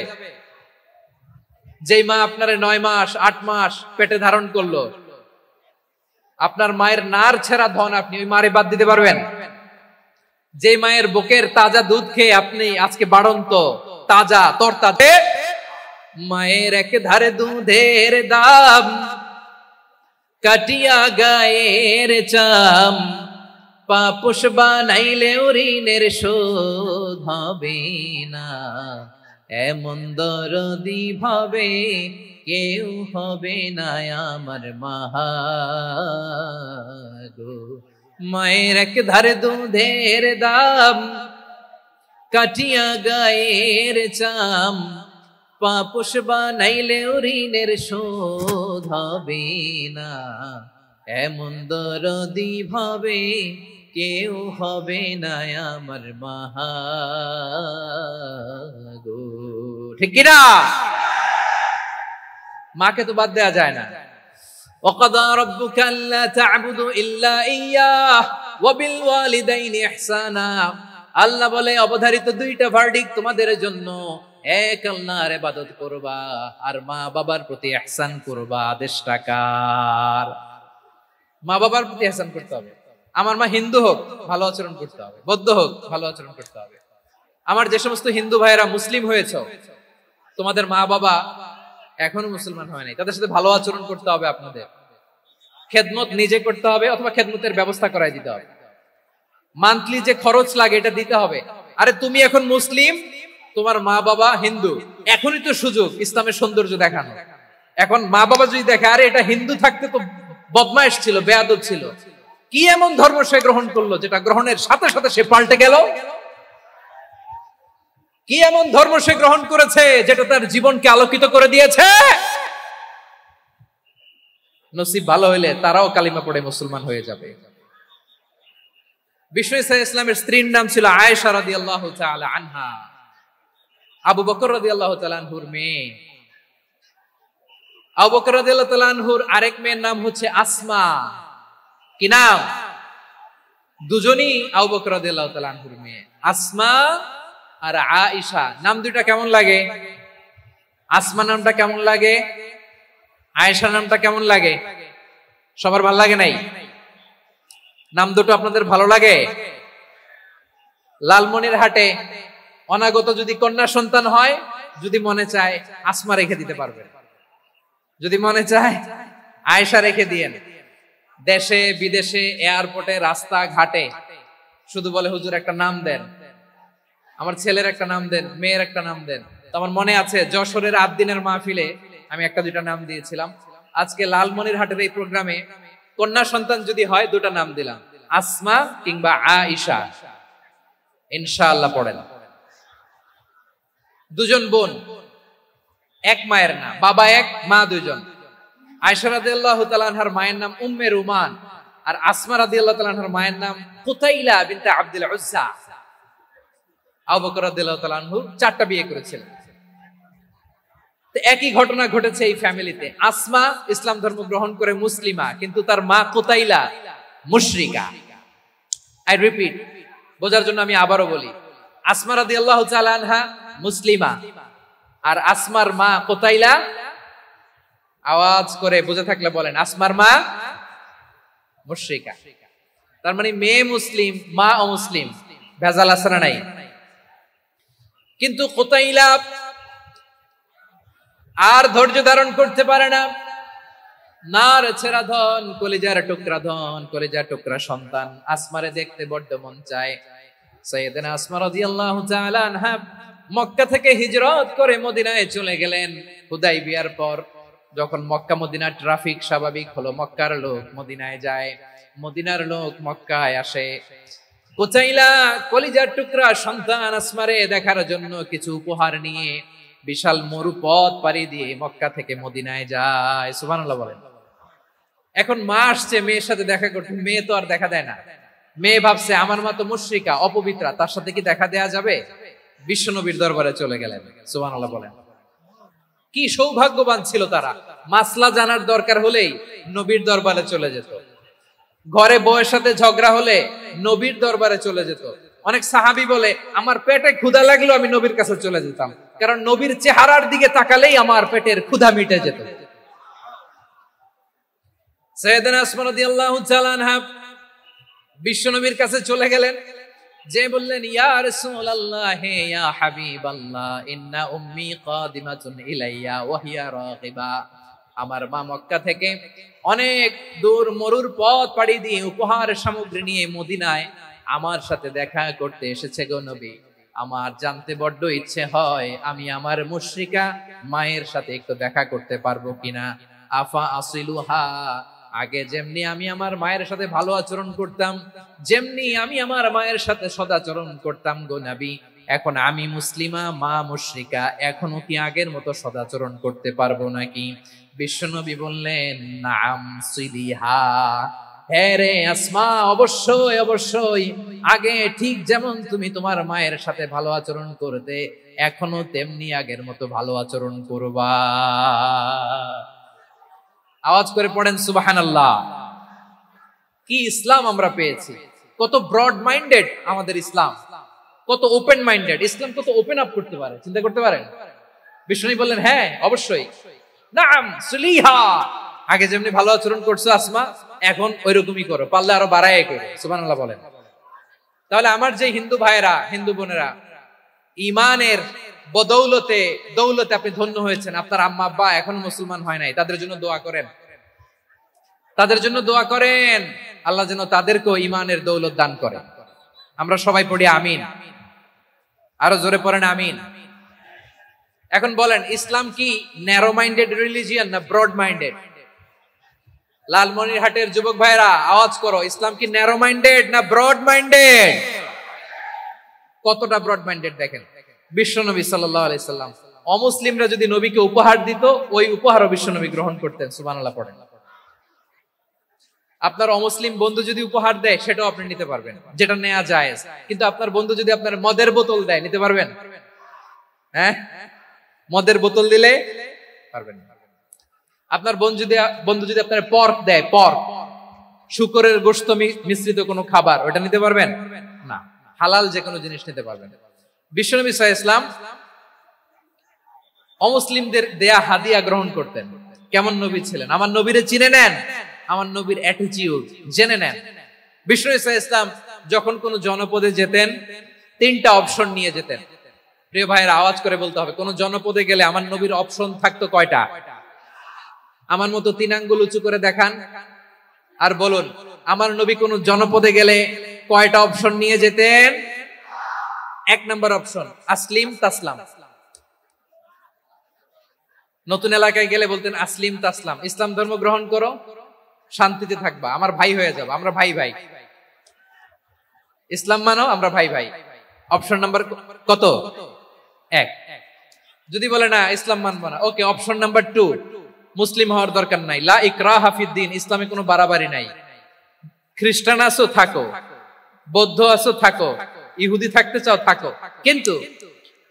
যেই মা আপনারে 9 মাস 8 মাস পেটে ধারণ করলো, আপনার মায়ের নার ছেঁড়া ধন, আপনি ওই মারে বাদ দিতে পারবেন? যে মায়ের বুকের তাজা দুধ খেয়ে আপনি আজকে বাড়ন্ত তাজা তরতাজা, মায়ের এক ধারে দুধের দাম, কাটিয়া গায়ের চাম, পাপুষ বানাইলে ঋণের শোধ হবে না, এমন দরদি ভাবে কেউ হবে না আমার মাহা গো। মায়ের এক ধারে দুধের দাম, কাটিয়া গায়ের চাম, পাপুষ বানাইলে ঋণের শোধ হবে না, এমন দরদি ভাবে কেউ হবে না আমার মাহা গো, ঠিক কিনা? মাকে তো বাদ দেয়া যায় না। وَقَضَى رَبُّكَ أَلَّا تَعْبُدُوا إِلَّا إِيَّاهُ وَبِالْوَالِدَيْنِ إِحْسَانًا। আল্লাহ বলে, অবধারিত 2টা ভার্ডিক্ট তোমাদের জন্য, এক আল্লাহর ইবাদত করবা আর মা বাবার প্রতি ইহসান করবা। আদেশটা কার? মা বাবার প্রতি ইহসান করতে হবে। আমার মা হিন্দু হোক, ভালো আচরণ করতে হবে, বৌদ্ধ হোক, ভালো আচরণ করতে হবে। আমার যে সমস্ত হিন্দু ভাইয়েরা মুসলিম হয়েছে, তোমাদের মা বাবা এখনো মুসলমান হয় নাই, তাদের সাথে ভালো আচরণ করতে হবে। আপনাদের খেদমত নিজে করতে হবে, অথবা খেদমতের ব্যবস্থা করাই দিতে হবে। মান্থলি যে খরচ লাগে এটা দিতে হবে। আরে তুমি এখন মুসলিম, তোমার মা বাবা হিন্দু, এখনই তো সুযোগ ইসলামের সৌন্দর্য দেখানো। এখন মা বাবা যদি দেখে আরে এটা হিন্দু থাকতে তো বদমাইশ ছিল, বেয়াদব ছিল, কি এমন ধর্ম সে গ্রহণ করলো যেটা গ্রহণের সাথে সাথে সে পাল্টে গেল? কি এমন ধর্ম সে গ্রহণ করেছে যেটা তার জীবনকে আলোকিত করে দিয়েছে? নসিব ভালো হইলে তারাও কালিমা পড়ে মুসলমান হয়ে যাবে। বিষ্ণু ইসলামের স্ত্রীর নাম ছিল আয়েশা রাদিয়াল্লাহু তাআলা আনহা, আবু বকর রাদিয়াল্লাহু তাআলা আনহুর মেয়ে। আবু বকর রাদিয়াল্লাহু তাআলা আনহুর আরেক মেয়ের নাম হচ্ছে আসমা। কি নাম? দুজনই আবু বকর রাদিয়াল্লাহু তাআলা আনহুর মেয়ে, আসমা আর আয়েশা। নাম দুইটা কেমন লাগে? আসমা নামটা কেমন লাগে? আয়েশা নামটা কেমন লাগে? সবার ভালো লাগে নাই? নাম দুটো আপনাদের ভালো লাগে? লালমনিরহাটে অনাগত যদি কন্যা সন্তান হয়, যদি মনে চায় আসমা রেখে দিতে পারবেন, যদি মনে চায় আয়েশা রেখে দিয়েন। দেশে বিদেশে এয়ারপোর্টে রাস্তা ঘাটে শুধু বলে হুজুর একটা নাম দেন, আমার ছেলের একটা নাম দেন, মেয়ের একটা নাম দেন। তো আমার মনে আছে যশোরের আদ্দিনের মাহফিলে আমি একটা দুইটা নাম দিয়েছিলাম। আজকে লালমনিরহাটের এই প্রোগ্রামে কন্যা সন্তান যদি হয় দুটা নাম দিলাম, আসমা কিংবা আয়েশা। ইনশাআল্লাহ পড়েন। দুজন বোন, এক মায়ের নাম, বাবা এক মা দুইজন। আয়েশা রাদিয়াল্লাহু তাআলা আনহার মায়ের নাম উম্মে রুমান, আর আসমা রাদিয়াল্লাহু তাআলা আনহার মায়ের নাম কুতাইলা বিনতে আব্দুল উজ্জা। আবু বকর রাদিয়াল্লাহু তাআলা আনহু 4টা বিয়ে করেছিলেন। তো একই ঘটনা ঘটেছে এই ফ্যামিলিতে। আসমা ইসলাম ধর্ম গ্রহণ করে মুসলিমা, কিন্তু তার মা কুতাইলা মুশরিকা। আই রিপিট, বোঝার জন্য আমি আবারও বলি, আসমা রাদিয়াল্লাহু তাআলা আনহা মুসলিমা, আর আসমার মা কুতাইলা, আওয়াজ করে বুঝে থাকলে বলেন, আসমার মা মুশরিকা। তার মানে মেয়ে মুসলিম, মা অমুসলিম। ভেজাল আছে না নাই? কিন্তু কুতাইলা আর ধৈর্য ধারণ করতে পারে না। নার ছেড়া ধন, কলিজার টুকরা ধন, কলিজার টুকরা সন্তান আসমারে দেখতে বড্ড মন চায়। সাইয়েদানা আসমা রাদিয়াল্লাহু তাআলা আনহা মক্কা থেকে হিজরত করে মদিনায় চলে গেলেন হুদাইবিয়ার পর। যখন মক্কা মদিনার ট্রাফিক স্বাভাবিক হলো, মক্কার লোক মদিনায় যায়, মদিনার লোক মক্কায় আসে। কুতাইলা কলিজার টুকরা সন্তান আসমারে দেখার জন্য কিছু উপহার নিয়ে বিশাল মরু পথ পাড়ি দিয়ে মক্কা থেকে মদিনায় যায়। সুবহানাল্লাহ বলেন। এখন মা আসছে মেয়ের সাথে দেখা করতে, মেয়ে তো আর দেখা দেয় না। মেয়ে ভাবছে আমার মা তো মুশরিকা, অপবিত্রা, তার সাথে কি দেখা দেয়া যাবে? বিশ্বনবীর দরবারে চলে গেলেন। সুবহানাল্লাহ বলেন। কি সৌভাগ্যবান ছিল তারা, মাসলা জানার দরকার হলেই নবীর দরবারে চলে যেত। ঘরে বউয়ের সাথে ঝগড়া হলে নবীর দরবারে চলে যেত। অনেক সাহাবী বলে আমার পেটে ক্ষুধা লাগলো আমি নবীর কাছে চলে যেতাম, কারণ নবীর চেহারার দিকে তাকালেই আমার পেটের ক্ষুধা মিটে যেত। সাইয়েদানা আসমা রাদিয়াল্লাহু তাআলা আনহা বিশ্বনবীর কাছে চলে গেলেন, যে বললেন ইয়া রাসূলুল্লাহ ইয়া হাবিবাল্লাহ ইন্না উম্মি কাদিমাতুন ইলাইয়া ওয়া হিয়া রাগিবা। আমার মা মক্কা থেকে অনেক দূর মরুর পথ পাড়ি দিয়ে উপহার সামগ্রী নিয়ে মদিনায় আমার সাথে দেখা করতে এসেছে গো নবী। আমার জানতে বড্ড ইচ্ছে হয় আমি আমার মুশরিকা মায়ের সাথে একটু দেখা করতে পারবো কিনা। আফা আসিলুহা, আগে যেমনি আমি আমার মায়ের সাথে ভালো আচরণ করতাম, যেমনি আমি আমার মায়ের সাথে সদাচরণ করতাম গো নবী, এখন আমি মুসলিমা মা মুশরিকা, এখনো কি আগের মতো সদাচরণ করতে পারবো নাকি? বিশ্বনবী বললেন নাম সিলিহা, হ্যাঁ রে আসমা, অবশ্যই অবশ্যই, আগে ঠিক যেমন তুমি তোমার মায়ের সাথে ভালো আচরণ করতে এখনো তেমনি আগের মতো ভালো আচরণ করবা। আওয়াজ করে পড়েন সুবহানাল্লাহ। কি ইসলাম আমরা পেয়েছি! কত ব্রড মাইন্ডেড আমাদের ইসলাম, কত ওপেন মাইন্ডেড ইসলাম, কত ওপেন আপ করতে পারে, চিন্তা করতে পারেন। বিষ্ণু বললেন হ্যাঁ অবশ্যই, নাম সুলিহা, আগে যেমনি ভালো আচরণ করছো আসমা এখন ওইরকমই করো, পারলে আরো বাড়ায় করো। সুবহানাল্লাহ বলেন। তাহলে আমার যে হিন্দু ভাইয়েরা, হিন্দু বোনেরা, ইমানের বদৌলতে দৌলতে আপনি ধন্য হয়েছেন, আপনার আম্মা আব্বা এখনো মুসলমান হয় নাই, তাদের জন্য দোয়া করেন, তাদের জন্য দোয়া করেন, আল্লাহ যেন তাদেরকেও ইমানের দৌলত দান করে। আমরা সবাই পড়ি আমিন। আরো জোরে পড়েন আমিন। এখন বলেন, ইসলাম কি ন্যারো মাইন্ডেড রিলিজিয়ান না ব্রড মাইন্ডেড? লালমনিরহাটের যুবক ভাইরা আওয়াজ করো, ইসলাম কি ন্যারো মাইন্ডেড না ব্রড মাইন্ডেড? কতটা ব্রড মাইন্ডেড দেখেন। বিশ্বনবী সাল্লাল্লাহু আলাইহি সাল্লাম অমুসলিমরা যদি নবীকে উপহার দিত, ওই উপহারও বিশ্বনবী গ্রহণ করতেন। সুবহানাল্লাহ পড়েন। আপনার অমুসলিম বন্ধু যদি উপহার দেয়, সেটাও আপনি নিতে পারবেন, যেটা নেওয়া যায়। কিন্তু আপনার বন্ধু যদি আপনার মদের বোতল দেয়, নিতে পারবেন? হ্যাঁ, মদের বোতল দিলে পারবেন না। আপনার বন্ধু যদি আপনার পর্ক দেয়, পর্ক, শুকরের গোশত মিশ্রিত কোনো খাবার, ওটা নিতে পারবেন না। হালাল যে কোনো জিনিস নিতে পারবেন। বিশ্বনবী সাল্লাল্লাহু আলাইহি ওয়াসাল্লাম অমুসলিমদের দেয়া হাদিয়া গ্রহণ করতেন। কেমন নবী ছিলেন? আমার নবীরে চিনে নেন, আমার নবীর অ্যাটিটিউড জেনে নেন। বিশ্বনবী সাল্লাল্লাহু আলাইহি ওয়াসাল্লাম যখন কোন জনপদে যেতেন, 3টা অপশন নিয়ে যেতেন। প্রিয় ভাইয়ের আওয়াজ করে বলতে হবে, কোন জনপদে গেলে আমার নবীর অপশন থাকতো কয়টা? আমার মতো 3 আঙ্গুল উঁচু করে দেখান আর বলুন, আমার নবী কোন জনপদে গেলে কয়টা অপশন নিয়ে যেতেন? 1 নম্বর অপশন, আসলিম তাসলাম। নতুন এলাকায় গেলে বলতেন আসলিম তাসলাম, ইসলাম ধর্ম গ্রহণ করো, শান্তিতে থাকবা, আমার ভাই হয়ে যাবো, আমরা ভাই ভাই। ইসলাম মানো, আমরা ভাই ভাই। অপশন নাম্বার কত? 1। যদি বলে না ইসলাম মানবো না, ওকে, অপশন নাম্বার 2, মুসলিম হওয়ার দরকার নাই, লা ইকরাহা ফিদ্দিন, ইসলামে কোনো বাড়াবাড়ি নাই। খ্রিস্টান আছো থাকো, বৌদ্ধ আছো থাকো, ইহুদি থাকতে চাও থাকো, কিন্তু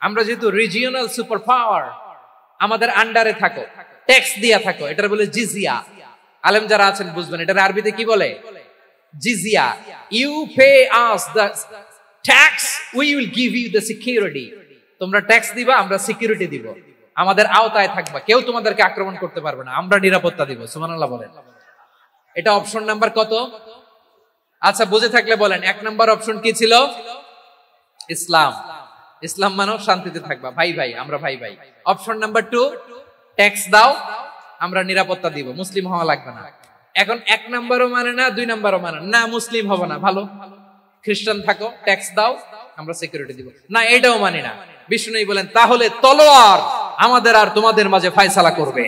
আমরা যেহেতু রিজিওনাল সুপার পাওয়ার, আমাদের আন্ডারে থাকো, ট্যাক্স দিয়া থাকো, এটার বলে জিজিয়া। আলেম যারা আছেন বুঝবেন, এটার আরবিতে কি বলে? জিজিয়া। You pay us the tax, we will give you the security. তোমরা ট্যাক্স দিবা, আমরা সিকিউরিটি দিব, আমাদের আওতায় থাকবা, কেউ তোমাদেরকে আক্রমণ করতে পারবে না, আমরা নিরাপত্তা দিব। সুবহানাল্লাহ বলেন। এটা অপশন নাম্বার কত? আচ্ছা, বুঝে থাকলে বলেন, 1 নাম্বার অপশন কি ছিল? ইসলাম। ইসলাম মানো, শান্তিতে থাকবা, ভাই ভাই, আমরা ভাই ভাই। অপশন নাম্বার 2, ট্যাক্স দাও, আমরা নিরাপত্তা দিব, মুসলিম হওয়া লাগবে না। এখন 1 নাম্বারও মানে না, 2 নাম্বারও মানে না, মুসলিম হবে না, ভালো, খ্রিস্টান থাকো, ট্যাক্স দাও, আমরা সিকিউরিটি দিব না, এটাও মানি না। বিষ্ণু বলেন, তাহলে তলোয়ার আমাদের আর তোমাদের মাঝে ফয়সালা করবে।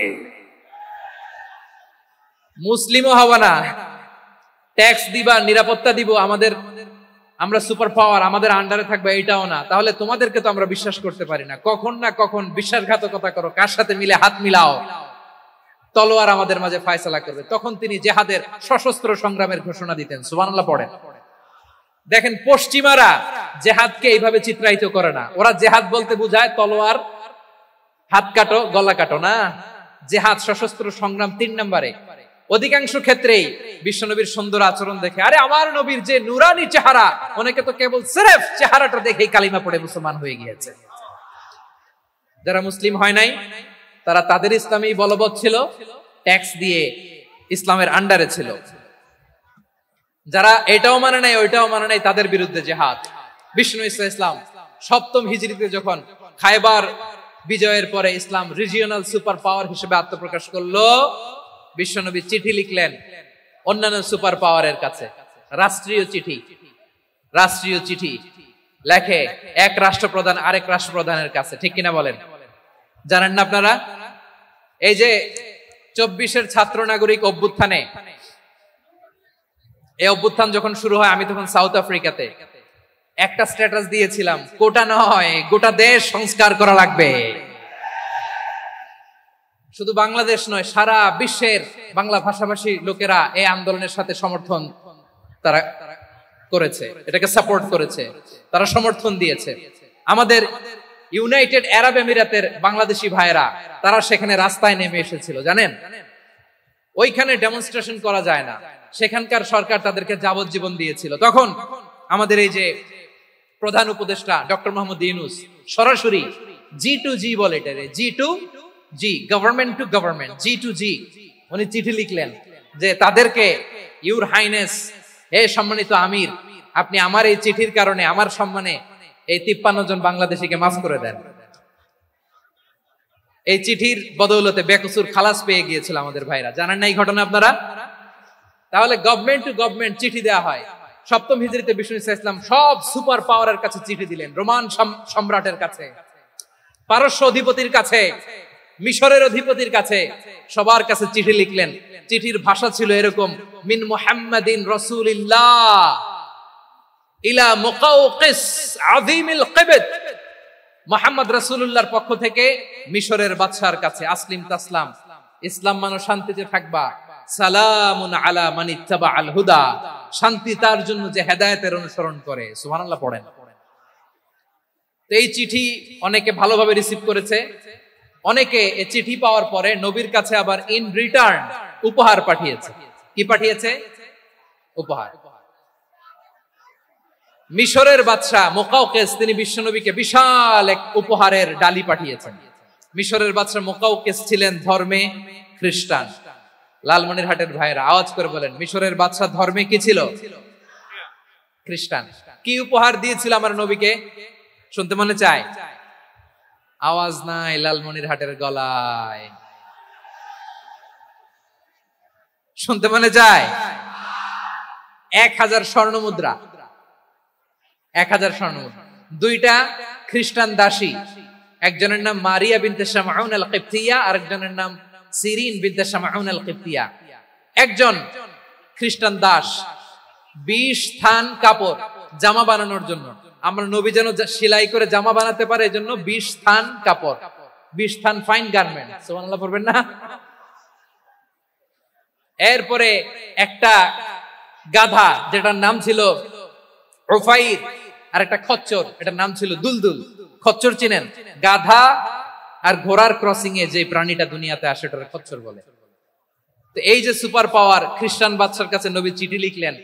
মুসলিমও হবে না, ট্যাক্স দিবা, নিরাপত্তা দিব, আমরা সুপার পাওয়ার, আমাদের আন্ডারে থাকবে, এটাও না। তাহলে তোমাদেরকে তো আমরা বিশ্বাস করতে পারি না, কখন না কখন বিশ্বাসঘাতকতা করো, কার সাথে মিলে হাত মিলাও, তলোয়ার আমাদের মাঝে ফয়সালা করবে। তখন তিনি জিহাদের সশস্ত্র সংগ্রামের ঘোষণা দিতেন। সুবহানাল্লাহ পড়েন। দেখেন, পশ্চিমারা জেহাদকে এইভাবে চিত্রায়িত করে না। ওরা জেহাদ বলতে বোঝায় তলোয়ার, হাত কাটো, গলা কাটো না। জেহাদ সশস্ত্র সংগ্রাম 3 নম্বরে। অধিকাংশ ক্ষেত্রেই বিশ্বনবীর সুন্দর আচরণ দেখে, আরে আমার নবীর যে নুরানি চেহারা, অনেকে তো কেবল সিরেফ চেহারাটা দেখেই কালিমা পড়ে মুসলমান হয়ে গিয়েছে। যারা মুসলিম হয় নাই, তারা তাদের ইসলামেই বলবৎ ছিল, ট্যাক্স দিয়ে ইসলামের আন্ডারে ছিল। যারা এটাও মানে নাই, ওইটাও মানে নাই, তাদের বিরুদ্ধে জিহাদ। বিষ্ণু ইসলাম 7ম হিজরিতে যখন খায়বার বিজয়ের পরে ইসলাম রিজিওনাল সুপার পাওয়ার হিসেবে আত্মপ্রকাশ করলো, বিশ্বনবী চিঠি লিখলেন অন্যান্য সুপার পাওয়ারের কাছে, রাষ্ট্রীয় চিঠি লেখে এক রাষ্ট্রপ্রধান আরেক রাষ্ট্রপ্রধানের কাছে। ঠিক কিনা বলেন? জানেন না আপনারা? এই যে 24-এর ছাত্র নাগরিক অভ্যুত্থানে, এই অভ্যুত্থান যখন শুরু হয়, আমি তখন সাউথ আফ্রিকাতে, একটা স্ট্যাটাস দিয়েছিলাম, কোটা নয়, গোটা দেশ সংস্কার করা লাগবে। শুধু বাংলাদেশ নয়, সারা বিশ্বের বাংলা ভাষাভাষী লোকেরা এই আন্দোলনের সাথে সমর্থন তারা করেছে, এটাকে সাপোর্ট করেছে, তারা সমর্থন দিয়েছে। আমাদের ইউনাইটেড আরব আমিরাতের বাংলাদেশি ভাইয়েরা, তারা সেখানে রাস্তায় নেমে এসেছিল, জানেন? ওইখানে ডেমনস্ট্রেশন করা যায় না, সেখানকার সরকার তাদেরকে যাবজ্জীবন দিয়েছিল। তখন আমাদের এই যে প্রধান উপদেষ্টা ডক্টর মোহাম্মদ ইউনূস সরাসরি G2G বলে, এটারে G2G, government to government, G2G, উনি চিঠি লিখলেন যে তাদেরকে, ইউর হাইনেস, হে সম্মানিত আমির, আপনি আমার এই চিঠির কারণে আমার সম্মানে এই 53 জন বাংলাদেশিকে মাফ করে দেন। এই চিঠির বদৌলতে বেকসুর খালাস পেয়ে গিয়েছিল আমাদের ভাইরা। জানেন না এই ঘটনা আপনারা? তাহলে গভর্নমেন্ট টু গভর্নমেন্ট চিঠি দেওয়া হয়, সপ্তম হিজরিতে বিষ্ণু ইসলাম সব সুপার পাওয়ারের কাছে চিঠি দিলেন। রোমান সম্রাটের কাছে, পারস্য অধিপতির কাছে, মিশরের অধিপতির কাছে, সবার কাছে চিঠি লিখলেন। চিঠির ভাষা ছিল এরকম, মিন মুহাম্মাদিন রাসূলিল্লাহ ইলা মুকাওকিস আযীমিল কিবত, মুহাম্মদ রাসূলুল্লাহর পক্ষ থেকে মিশরের বাদশার কাছে, আসলিম তাসলাম, ইসলাম মানো শান্তিতে থাকবা, সালামুন আলা মান ইত্তাবাআল হুদা, শান্তি তার জন্য যে হেদায়েতের অনুসরণ করে। সুবহানাল্লাহ পড়েন। তো এই চিঠি অনেকে ভালোভাবে রিসিভ করেছে, অনেকে এই চিঠি পাওয়ার পরে নবীর কাছে আবার ইন রিটার্ন উপহার পাঠিয়েছে। কি পাঠিয়েছে? উপহার। মিশরের বাদশা মুকাওকিস তিনি বিশ্বনবীকে বিশাল এক উপহারের ডালি পাঠিয়েছেন। মিশরের বাদশা মুকাওকিস ছিলেন ধর্মে খ্রিস্টান। লালমনিরহাটের ভাইয়েরা আওয়াজ করে বলেন, মিশরের বাদশা ধর্মে কি ছিল? খ্রিস্টান। কি উপহার দিয়েছিল আমার নবীকে? শুনতে মনে চায়? আওয়াজ নাই লালমনিরহাটের গলায়, শুনতে মনে চায়? 1000 স্বর্ণ মুদ্রা, 1000 স্বর্ণ মুদ্রা। 2টা খ্রিস্টান দাসী, একজনের নাম মারিয়া বিনতে শামউন আল কিবতিয়া, আরেকজনের নাম সিরিন বিনতে শামউন আল কিবতিয়া। একজন খ্রিস্টান দাস 20 থান কাপড় জামা বানানোর জন্য, আমরা নবী যেন সেলাই করে জামা বানাতে পারে এজন্য 20 থান কাপড়, 20 থান ফাইন গার্মেন্ট। সুবহানাল্লাহ পড়বেন না? এরপরে একটা গাধা যেটার নাম ছিল উফাইর, আর একটা খচ্চর, এটার নাম ছিল দুলদুল। খচ্চর চিনেন? গাধা আর ঘোড়ার ক্রসিং এ যে প্রাণীটা দুনিয়াতে আসে ওটাকে খচ্চর বলে। তো এই যে সুপার পাওয়ার খ্রিস্টান বাদশার কাছে নবী চিঠি লিখলেন,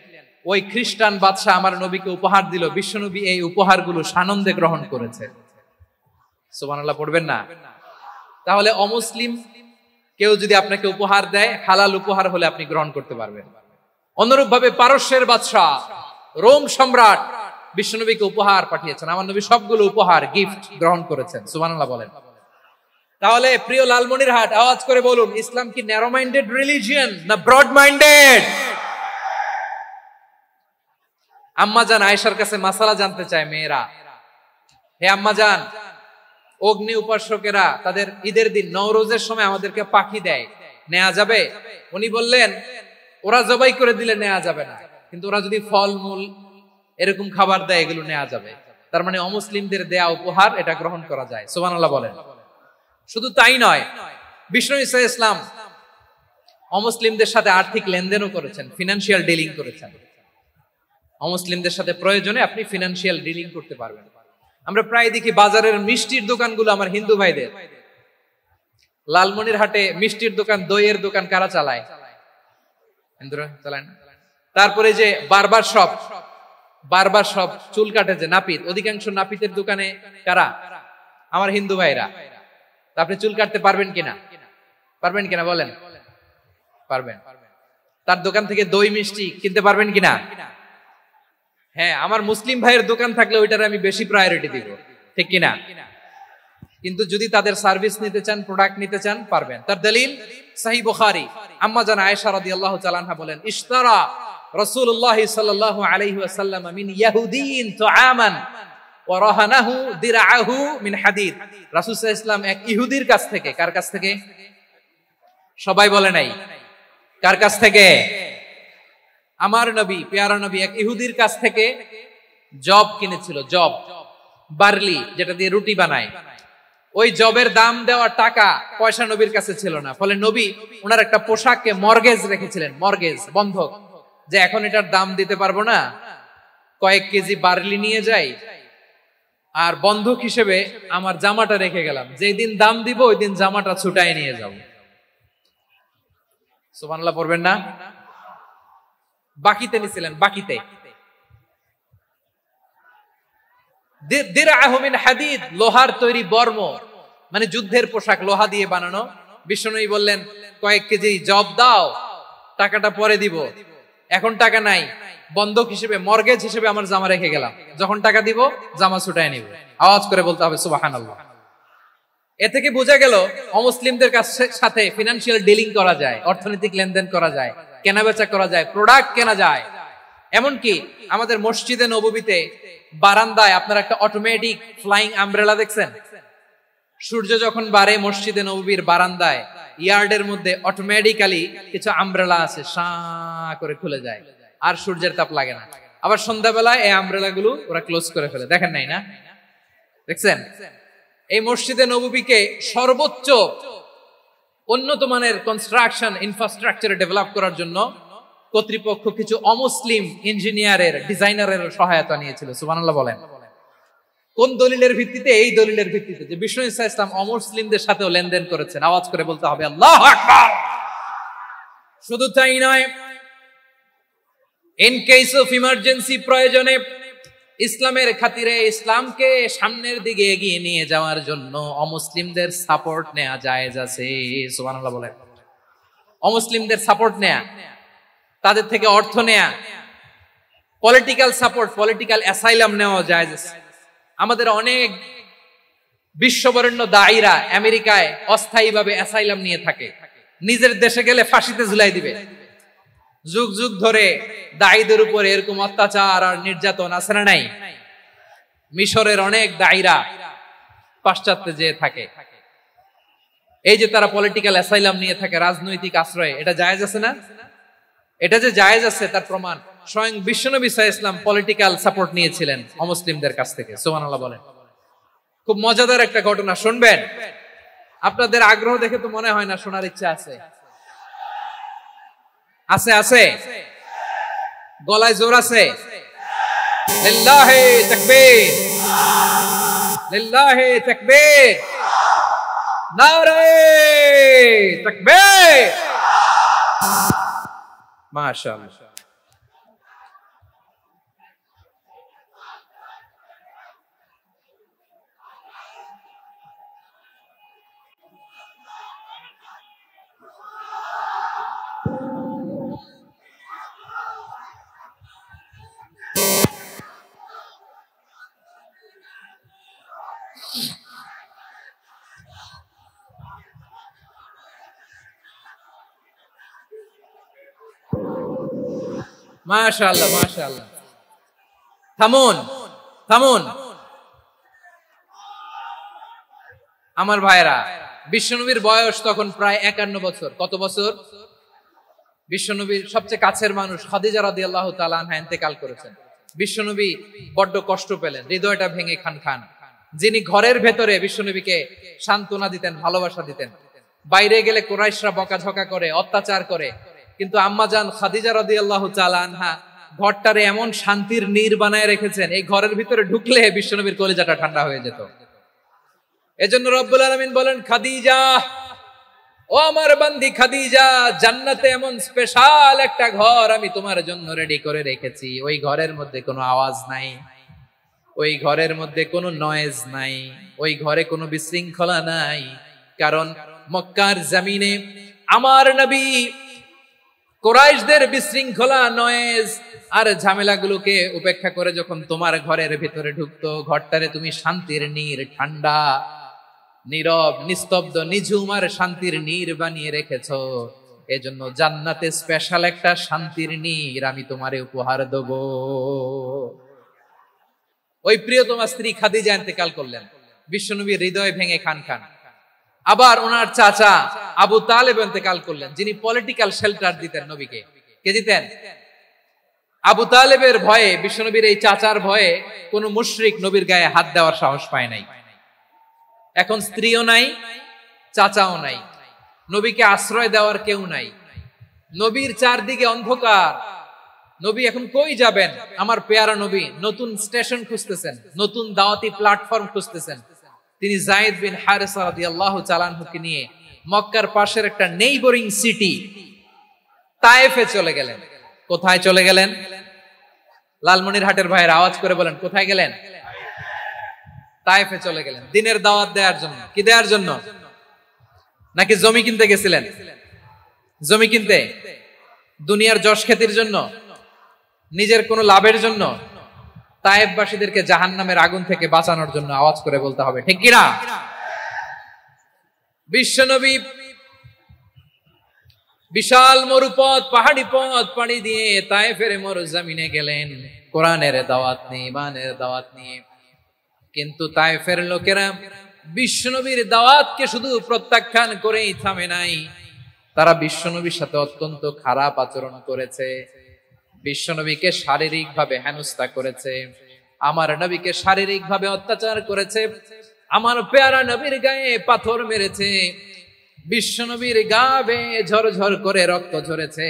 ওই খ্রিস্টান বাদশা আমার নবীকে উপহার দিল। বিশ্বনবী এই উপহারগুলো সানন্দে গ্রহণ করেছে। সুবহানাল্লাহ পড়বেন না? তাহলে অমুসলিম কেউ যদি আপনাকে উপহার দেয়, হালাল উপহার হলে আপনি গ্রহণ করতে পারবেন। অনুরূপ ভাবে পারস্যের বাদশা, রোম সম্রাট বিশ্বনবীকে উপহার পাঠিয়েছেন। আমার নবী সবগুলো উপহার গিফট গ্রহণ করেছেন। সুবহানাল্লাহ বলেন। তাহলে প্রিয় লালমনিরহাট আওয়াজ করে বলুন, ইসলাম কি ন্যারো মাইন্ডেড রিলিজিয়ন না ব্রড মাইন্ডেড? আম্মাজান আয়েশার কাছে মাসালা জানতে চায় মেয়েরা, হে আম্মাজান, অগ্নি উপাসকেরা তাদের ঈদের দিন নওরোজের সময় আমাদেরকে পাখি দেয়, নেওয়া যাবে? উনি বললেন, ওরা জবাই করে দিলে নেওয়া যাবে না, কিন্তু ওরা যদি ফলমূল এরকম খাবার দেয় এগুলো নেওয়া যাবে। তার মানে অমুসলিমদের দেয়া উপহার এটা গ্রহণ করা যায়। সুবহানাল্লাহ বলেন। শুধু তাই নয়, বিষ্ণু ঈসা ইসলাম অমুসলিমদের সাথে আর্থিক লেনদেনও করেছেন, ফিনান্সিয়াল ডিলিং করেছেন। অমুসলিমদের সাথে প্রয়োজনে আপনি ফিনান্সিয়াল ডিলিং করতে পারবেন। আমরা প্রায় দেখি বাজারের মিষ্টির দোকানগুলো আমার হিন্দু ভাইদের। লালমনিরহাটে মিষ্টির দোকান, দইয়ের দোকান কারা চালায়? হিন্দুরা চালায় না। তারপরে যে বারবার শপ, চুল কাটে যে নাপিত, অধিকাংশ নাপিতের দোকানে কারা? আমার হিন্দু ভাইরা। আপনি চুল কাটতে পারবেন কিনা? পারবেন কিনা বলেন? পারবেন। তার দোকান থেকে দই মিষ্টি কিনতে পারবেন কিনা? হ্যাঁ, আমার মুসলিম ভাইয়ের দোকান থাকলে ওইটার আমি বেশি প্রায়োরিটি দিব, ঠিক কিনা? কিন্তু যদি তাদের সার্ভিস নিতে চান, প্রোডাক্ট নিতে চান, পারবেন। তার দলিল সহিহ বুখারী, আম্মা জান আয়েশা রাদিয়াল্লাহু তাআলা আনহা বলেন, ইশতারা রাসূলুল্লাহ সাল্লাল্লাহু আলাইহি ওয়াসাল্লাম মিন ইয়াহুদিয়িন তুআমান ওয়া রাহানাহু দিরআহু মিন হাদিদ। রাসূল সাল্লাল্লাহু আলাইহি ওয়াসাল্লাম এক ইহুদির কাছ থেকে, কার কাছ থেকে? সবাই বলে নাই কার কাছ থেকে? আমার নবী, পেয়ারা নবী এক ইহুদির কাছ থেকে জব কিনেছিল। জব, বার্লি, যেটা দিয়ে রুটি বানায়। ওই জবের দাম দেওয়ার টাকা পয়সা নবীর কাছে ছিল না। ফলে নবী ওনার একটা পোশাককে মর্গেজ রেখেছিলেন, মর্গেজ, বন্ধক, যে এখন এটার দাম দিতে পারবো না, কয়েক কেজি বার্লি নিয়ে যাই আর বন্ধক হিসেবে আমার জামাটা রেখে গেলাম, যেদিন দাম দিব ওই দিন জামাটা ছুটায় নিয়ে যাব। সুবহানাল্লাহ পড়বেন না? বাকিতে নিছিলেন, বাকিতে। দিরআহু মিন হাদিদ, লোহার তৈরি বর্ম, মানে যুদ্ধের পোশাক, লোহা দিয়ে বানানো। বিষ্ণুনবী বললেন, কয়েক কেজি জব দাও, টাকাটা পরে দিব, এখন টাকা নাই, বন্ধক হিসেবে, মর্গেজ হিসেবে আমার জামা রেখে গেলাম, যখন টাকা দিব জামা ছুটায় নিব। আওয়াজ করে বলতে হবে সুবহানাল্লাহ। এ থেকে বোঝা গেল অমুসলিমদের সাথে ফিনান্সিয়াল ডিলিং করা যায়, অর্থনৈতিক লেনদেন করা যায়, কেনাবেচা করা যায়, প্রোডাক্ট কেনা যায়। এমনকি আমাদের মসজিদে নববীতে বারান্দায় আপনারা একটা অটোমেটিক ফ্লাইং আমব্রেলা দেখছেন? সূর্য যখন বাড়ে মসজিদে নববীর বারান্দায় ইয়ার্ডের মধ্যে অটোমেটিক্যালি কিছু আমব্রেলা আছে, শাঁ করে খুলে যায়, আর সূর্যের তাপ লাগে না। আবার সন্ধ্যাবেলায় এই আমব্রেলা গুলো ওরা ক্লোজ করে ফেলে, দেখেন নাই না? দেখছেন? এই মসজিদে নববীকে সর্বোচ্চ উন্নত মানের কনস্ট্রাকশন ইনফ্রাস্ট্রাকচারে ডেভেলপ করার জন্য কর্তৃপক্ষ কিছু অমুসলিম ইঞ্জিনিয়ারের, ডিজাইনারের সহায়তা নিয়েছিল। সুবহানাল্লাহ বলেন। কোন দলিলের ভিত্তিতে? এই দলিলের ভিত্তিতে যে বিষ্ণু ঈসা ইসলাম অমুসলিমদের সাথেও লেনদেন করেছেন। আওয়াজ করে বলতে হবে আল্লাহু আকবার। শুধু তাই নয়, ইন কেস অফ ইমার্জেন্সি, প্রয়োজনে ইসলামের খাতিরে ইসলামকে সামনের দিকে এগিয়ে নিয়ে যাওয়ার জন্য অমুসলিমদের সাপোর্ট নেওয়া জায়েজ আছে। সুবহানাল্লাহ বলেন। অমুসলিমদের সাপোর্ট নেয়া, তাদের থেকে অর্থ নেয়া, পলিটিক্যাল সাপোর্ট, পলিটিক্যাল অ্যাসাইলাম নেওয়া জায়েজ আছে। আমাদের অনেক বিশ্ববরেণ্য দায়ীরা আমেরিকায় অস্থায়ীভাবে অ্যাসাইলাম নিয়ে থাকে, নিজের দেশে গেলে ফাঁসিতে ঝুলাই দিবে। যুগ যুগ ধরে দায়ীদের উপরে এরকম অত্যাচার আর নির্যাতন আছে না নাই? মিশরের অনেক দায়ীরা পাশ্চাত্যে যেয়ে থাকে, এই যে তারা পলিটিক্যাল অ্যাসাইলাম নিয়ে থাকে, রাজনৈতিক আশ্রয়, এটা জায়েজ আছে না? এটা যে জায়েজ আছে তার প্রমাণ স্বয়ং বিশ্বনবী সাল্লাল্লাহু আলাইহি ওয়াসাল্লাম পলিটিক্যাল সাপোর্ট নিয়েছিলেন অমুসলিমদের কাছ থেকে। সুবহানাল্লাহ বলেন। খুব মজাদার একটা ঘটনা শুনবেন, আপনাদের আগ্রহ দেখে তো মনে হয় না শোনার ইচ্ছা আছে। আছে আছে, গলায় জোর আছে। লিল্লাহি তাকবীর, লিল্লাহি তাকবীর, নারে তাকবীর। মাশাআল্লাহ। মাশাআল্লাহ মাশাআল্লাহ। থামুন থামুন আমার ভাইরা, বিশ্বনবীর বয়স তখন প্রায় 51 বছর। কত বছর? বিশ্বনবীর সবচেয়ে কাছের মানুষ খাদিজা রাদিয়াল্লাহু তাআলা আনহা ইন্তেকাল করেছেন। বিশ্বনবী বড্ড কষ্ট পেলেন, হৃদয়টা ভেঙে খান খান। যিনি ঘরের ভেতরে বিশ্বনবীকে সান্ত্বনা দিতেন, ভালোবাসা দিতেন, বাইরে গেলে কুরাইশরা বকাঝকা করে, অত্যাচার করে, কিন্তু আম্মাজান খাদিজা রাদিয়াল্লাহু তাআলা আনহা ঘরটারে এমন শান্তির নীর বানায় রেখেছেন, এই ঘরের ভিতরে ঢুকলে বিশ্বনবীর কলিজাটা ঠান্ডা হয়ে যেত। এজন্য রব্বুল আলামিন বলেন, খাদিজা, ও আমার বান্দি খাদিজা, জান্নাতে এমন স্পেশাল একটা ঘর আমি তোমার জন্য রেডি করে রেখেছি। ওই ঘরের মধ্যে কোনো আওয়াজ নাই, ওই ঘরের মধ্যে কোনো নয়েজ নাই, ওই ঘরে কোনো বিশৃঙ্খলা নাই। কারণ মক্কার জমিনে আমার নবী কুরাইশদের বিশৃঙ্খলা, নয়েজ আর ঝামেলাগুলোকে উপেক্ষা করে যখন তোমার ঘরের ভিতরে ঢুকতো, ঘরটারে তুমি শান্তির নীর, ঠান্ডা, নীরব, নিস্তব্ধ, নিঝুম আর শান্তির নীর বানিয়ে রেখেছো। এজন্য জান্নাতে স্পেশাল একটা শান্তির নীর আমি তোমারে উপহার দেব। ওই প্রিয়তমা স্ত্রী খাদিজা ইন্তেকাল করলেন, বিশ্বনবীর হৃদয় ভেঙে খান খান। আবার ওনার চাচা আবু তালেব ইন্তেকাল করলেন, যিনি পলিটিক্যাল শেল্টার দিতেন নবীকে। কে দিতেন? আবু তালেবের ভয়ে, বিশ্বনবীর এই চাচার ভয়ে কোন মুশরিক নবীর গায়ে হাত দেওয়ার সাহস পায় নাই। এখন স্ত্রীও নাই, চাচাও নাই, নবীকে আশ্রয় দেওয়ার কেউ নাই। নবীর চারদিকে অন্ধকার, নবী এখন কই যাবেন? আমার পেয়ারা নবী নতুন স্টেশন খুঁজতেছেন, নতুন দাওয়াতি প্ল্যাটফর্ম খুঁজতেছেন। তিনি যায়েদ বিন হারেসা রাদিয়াল্লাহু তাআলা আনহুকে নিয়ে মক্কার পাশের একটা নেইবরিং সিটি তায়েফে চলে গেলেন। কোথায় চলে গেলেন? লালমনিরহাটের ভাইয়ের আওয়াজ করে বলেন, কোথায় গেলেন? তায়েফে চলে গেলেন দ্বীনের দাওয়াত দেওয়ার জন্য। কি দেওয়ার জন্য? নাকি জমি কিনতে গেছিলেন? জমি কিনতে, দুনিয়ার যশ খ্যাতির জন্য, নিজের কোনো লাভের জন্য? তায়েফবাসীদেরকে জাহান্নামের আগুন থেকে বাঁচানোর জন্য। আওয়াজ করে বলতে হবে ঠিক কিনা? বিশাল মরুপথ, পাহাড়ি পথ পাড়ি দিয়ে তায়েফের মরুজমিনে গেলেন কোরআনের দাওয়াত নিয়ে, ইমানের দাওয়াত নিয়ে। কিন্তু তায়েফের লোকেরা বিশ্বনবীর দাওয়াতকে শুধু প্রত্যাখ্যান করেই থামে নাই, তারা বিশ্বনবীর সাথে অত্যন্ত খারাপ আচরণ করেছে। বিশ্বনবীকে শারীরিকভাবে হেনস্থা করেছে, আমার নবীকে শারীরিকভাবে অত্যাচার করেছে, আমার পেয়ারা নবীর গায়ে পাথর মেরেছে, বিশ্বনবীর গা বেয়ে ঝরঝর করে রক্ত ঝরেছে,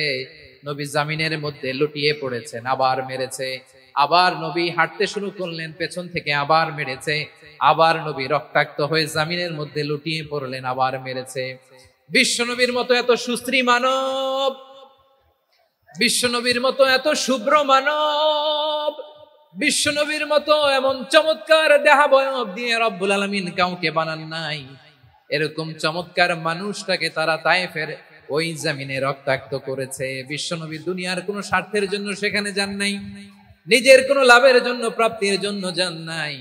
নবী জামিনের মধ্যে লুটিয়ে পড়েছেন, আবার মেরেছে, আবার নবী হাঁটতে শুরু করলেন, পেছন থেকে আবার মেরেছে, আবার নবী রক্তাক্ত হয়ে জামিনের মধ্যে লুটিয়ে পড়লেন, আবার মেরেছে। বিশ্বনবীর মতো এত সুস্ত্রী মানব, বিশ্বনবীর মতো এত শুভ্র মানব, বিশ্বনবীর মতো এমন চমৎকার দেহাবয়ব দিয়ে রব্বুল আলামিন কাউকে বানান নাই। এরকম চমৎকার মানুষটাকে তারা তায়েফের ওই জমিনে রক্তাক্ত করেছে। বিশ্বনবী দুনিয়ার কোনো স্বার্থের জন্য সেখানে যান নাই, নিজের কোনো লাভের জন্য, প্রাপ্তির জন্য যান নাই,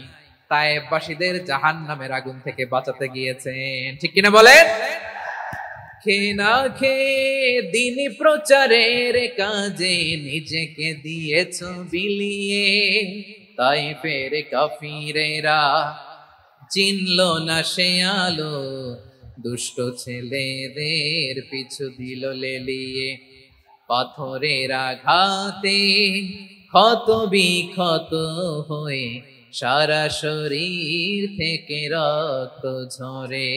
তায়েফবাসীদের জাহান্নামের আগুন থেকে বাঁচাতে গিয়েছেন। ঠিক কিনা বলেন? খেয়ে না খেয়ে দিন প্রচারের কাজে নিজেকে দিয়েছ বিলিয়ে, তায়েফের কাফিরেরা চিনল না সে আলো, দুষ্ট ছেলেদের পিছু দিল লেলিয়ে, পাথরের আঘাতে ক্ষত বিক্ষত হয়ে সারা শরীর থেকে রক্ত ঝরে।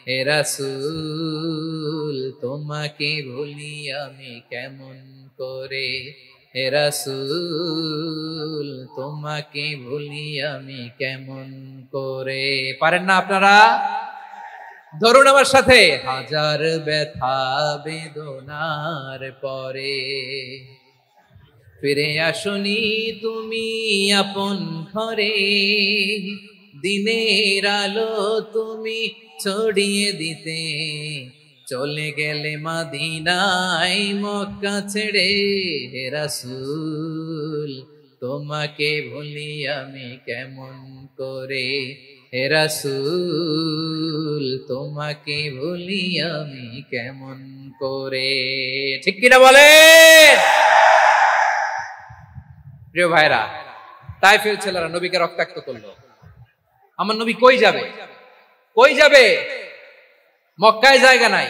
হে রাসূল তোমাকে ভুলি আমি কেমন করে, হে রাসূল তোমাকে ভুলি আমি কেমন করে। পারেন না আপনারা? ধরুন আমার সাথে, হাজার ব্যথা বেদনার পরে ফিরে আসনি তুমি আপন ঘরে, দিনের আলো তুমি ছড়িয়ে দিতে চলে গেলে মদিনায় মক্কা ছেড়ে। হে রাসূল তোমাকে ভুলি আমি কেমন করে, হে রাসূল তোমাকে ভুলি আমি কেমন করে। ঠিক কিনা বলেন? প্রিয় ভাইরা, তায়েফের ছেলেরা নবীকে রক্তাক্ত করলো। আমার নবী কই যাবে? কই যাবে? মক্কায় জায়গা নাই,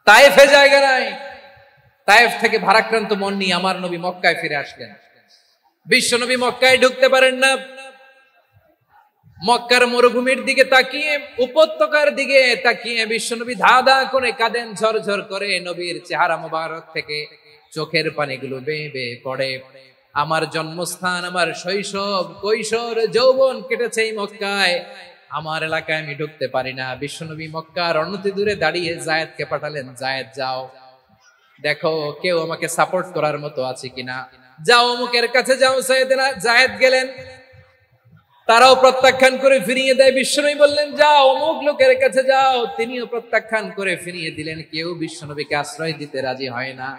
তায়েফে জায়গা নাই। তায়েফ থেকে ভারাক্রান্ত মন নিয়ে আমার নবী মক্কায় ফিরে আসলেন। বিশ্ব নবী মক্কায় ঢুকতে পারেন না। মক্কার মরুভূমির দিকে তাকিয়ে, উপত্যকার দিকে তাকিয়ে বিশ্বনবী ধা ধা করে কাঁদেন, ঝরঝর করে নবীর চেহারা মোবারক থেকে চোখের পানিগুলো বেয়ে বেয়ে পড়ে। আমার জন্মস্থান, আমার শৈশব, কৈশোর, যৌবন কেটেছে এই মক্কায়, আমার এলাকায় আমি ঢুকতে পারি না। বিশ্বনবী মক্কার অনতি দূরে দাঁড়িয়ে জায়েদকে পাঠালেন, জায়েদ যাও দেখো কেউ আমাকে সাপোর্ট করার মতো আছে কিনা, যাও অমুকের কাছে যাও। জায়েদ গেলেন, তারাও প্রত্যাখ্যান করে ফিরিয়ে দেয়। বিশ্বনবী বললেন যাও অমুক লোকের কাছে যাও, তিনিও প্রত্যাখ্যান করে ফিরিয়ে দিলেন। কেউ বিশ্বনবীকে আশ্রয় দিতে রাজি হয় না।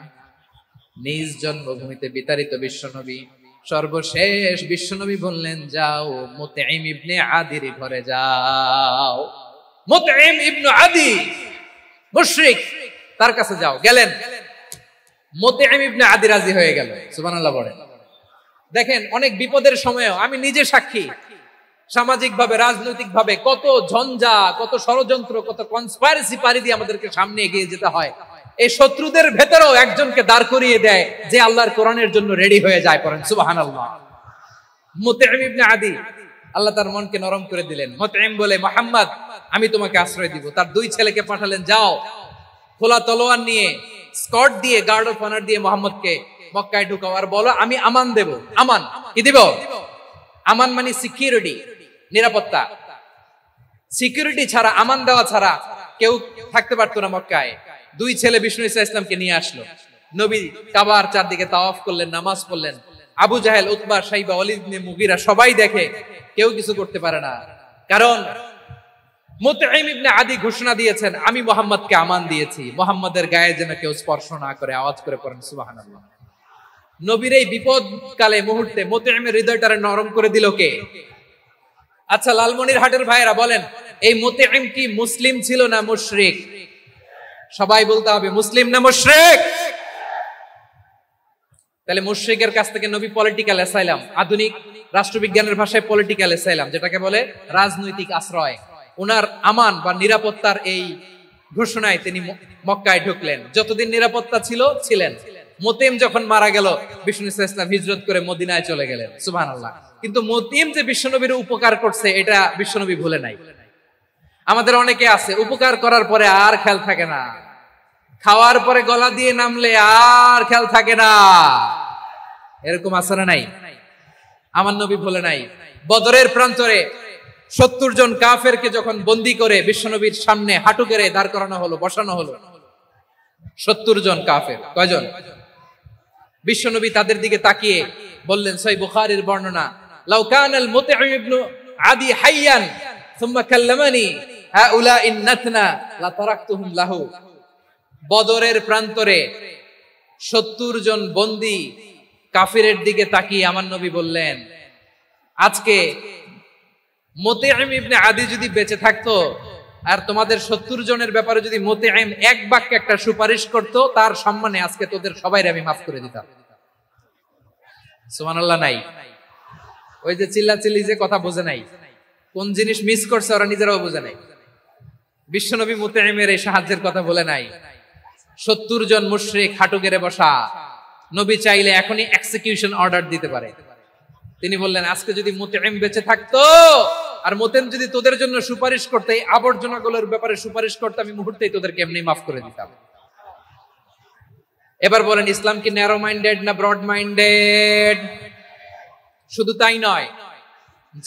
নিজ জন্মভূমিতে বিতাড়িত বিশ্বনবী, সর্বশেষ বিশ্বনবী বললেন যাও মুতঈম ইবনে আদির ঘরে যাও। মুতঈম ইবনে আদি মুশরিক, তার কাছে যাও। গেলেন, মুতঈম ইবনে আদি রাজি হয়ে গেল। সুবহানাল্লাহ বলেন। দেখেন, অনেক বিপদের সময়ও আমি নিজে সাক্ষী, সামাজিক ভাবে, রাজনৈতিক ভাবে কত ঝঞ্ঝা, কত ষড়যন্ত্র, কত কনস্পাইরেসি পারি দিয়ে আমাদেরকে সামনে এগিয়ে যেতে হয়। এই শত্রুদের ভেতরেও একজনকে দাঁড় করিয়ে দেয় যে আল্লাহর কোরআনের জন্য রেডি হয়ে যায়। পড়েন সুবহানাল্লাহ। মুতঈম ইবনে আদি, আল্লাহ তার মনকে নরম করে দিলেন। মুতঈম বলে, মুহাম্মদ আমি তোমাকে আশ্রয় দিব। তার দুই ছেলেকে পাঠালেন, যাও খোলা তলোয়ার নিয়ে, স্কট দিয়ে, গার্ড অফ অনার দিয়ে মুহাম্মদকে মক্কায় ঢুকাও, আর বলো আমি আমান দেব। আমান কি দিব? আমান মানে সিকিউরিটি, নিরাপত্তা। সিকিউরিটি ছাড়া, আমান দেওয়া ছাড়া কেউ থাকতে পারতো না মক্কায়। দুই ছেলে বিষ্ণু ঈসা ইসলামকে নিয়ে আসলো। নবী কাবার চারদিকে তাওয়াফ করলেন, নামাজ পড়লেন। আবু জাহেল, উতবা, শাইবা, ওয়ালিদ ইবনে মুগীরা সবাই দেখে, কেউ কিছু করতে পারে না। কারণ মুতঈম ইবনে আদি ঘোষণা দিয়েছেন, আমি মুহাম্মদকে আমান দিয়েছি, মুহাম্মদের গায়ে যেন কেউ স্পর্শ না করে। আওয়াজ করে পড়েন সুবহানাল্লাহ। নবীর এই বিপদ কালে মুহূর্তে মুতঈমের হৃদয়টারে নরম করে দিল কে? আচ্ছা লালমনিরহাটের ভাইয়েরা বলেন, এই মুতঈম কি মুসলিম ছিল না মুশরিক? সবাই বলতে হবে মুসলিম না মুশরিক। তাহলে মুশরিকের কাছ থেকে নবী পলিটিক্যাল অ্যাসাইলাম, আধুনিক রাষ্ট্রবিজ্ঞানের ভাষায় পলিটিক্যাল অ্যাসাইলাম, যেটাকে বলে রাজনৈতিক আশ্রয়, ওনার আমান বা নিরাপত্তার এই ঘোষণায় তিনি মক্কায় ঢুকলেন। যতদিন নিরাপত্তা ছিলেন। মোতেম যখন মারা গেল, বিষ্ণু ইসলাম হিজরত করে মদিনায় চলে গেলেন। সুবহানাল্লাহ। কিন্তু মোতেম যে বিশ্বনবীর উপকার করছে এটা বিশ্বনবী ভুলে নাই। আমাদের অনেকে আছে উপকার করার পরে আর খেয়াল থাকে না, খাওয়ার পরে গলা দিয়ে নামলে আর খেয়াল থাকে না, এরকম আছে না নাই? আমার নবী ভুলে নাই। বদরের প্রান্তরে 70 জন কাফেরকে যখন বন্দী করে বিশ্বনবীর সামনে হাঁটু গেড়ে দাঁড় করানো হলো, বসানো হলো, 70 জন কাফের। কয়জন? বিশ্বনবী তাদের দিকে তাকিয়ে বললেন, সহিহ বুখারীর বর্ণনা, লাউ কানাল মুতঈম ইবনে আদি হাইয়ান সুম্মা কাল্লামানি হাউলাইন নাতনা লা তারাকতুহুম লাহু। বদরের প্রান্তরে 70 জন বন্দী কাফিরের দিকে তাকিয়ে আমার নবী বললেন, আজকে মুতঈম ইবনে আদি যদি বেঁচে থাকতো আর তোমাদের 70 জনের ব্যাপারে যদি মুতঈম এক বাক্যে একটা সুপারিশ করত, তার সম্মানে আজকে তোদের সবাইকে আমি মাফ করে দিতাম। সুবহানাল্লাহ। নাই ওই যে চিল্লাচিল্লি যে কথা বোঝে নাই, কোন জিনিস মিস করছে ওরা নিজেরাও বোঝে নাই। বিশ্বনবী মুতঈমের এই সাহায্যের কথা বলে নাই। 70 জন মুশরিক হাঁটু গেড়ে বসা, নবী চাইলে এখনই এক্সিকিউশন অর্ডার দিতে পারে। তিনি বললেন, আজকে যদি মুতঈম বেঁচে থাকতো আর মুতঈম যদি তোদের জন্য সুপারিশ করতে, এই আবর্জনাগুলোর ব্যাপারে সুপারিশ করতে, আমি মুহূর্তেই তোদেরকে এমনি মাফ করে দিতাম। এবার বলেন, ইসলাম কি ন্যারো মাইন্ডেড না ব্রড মাইন্ডেড? শুধু তাই নয়,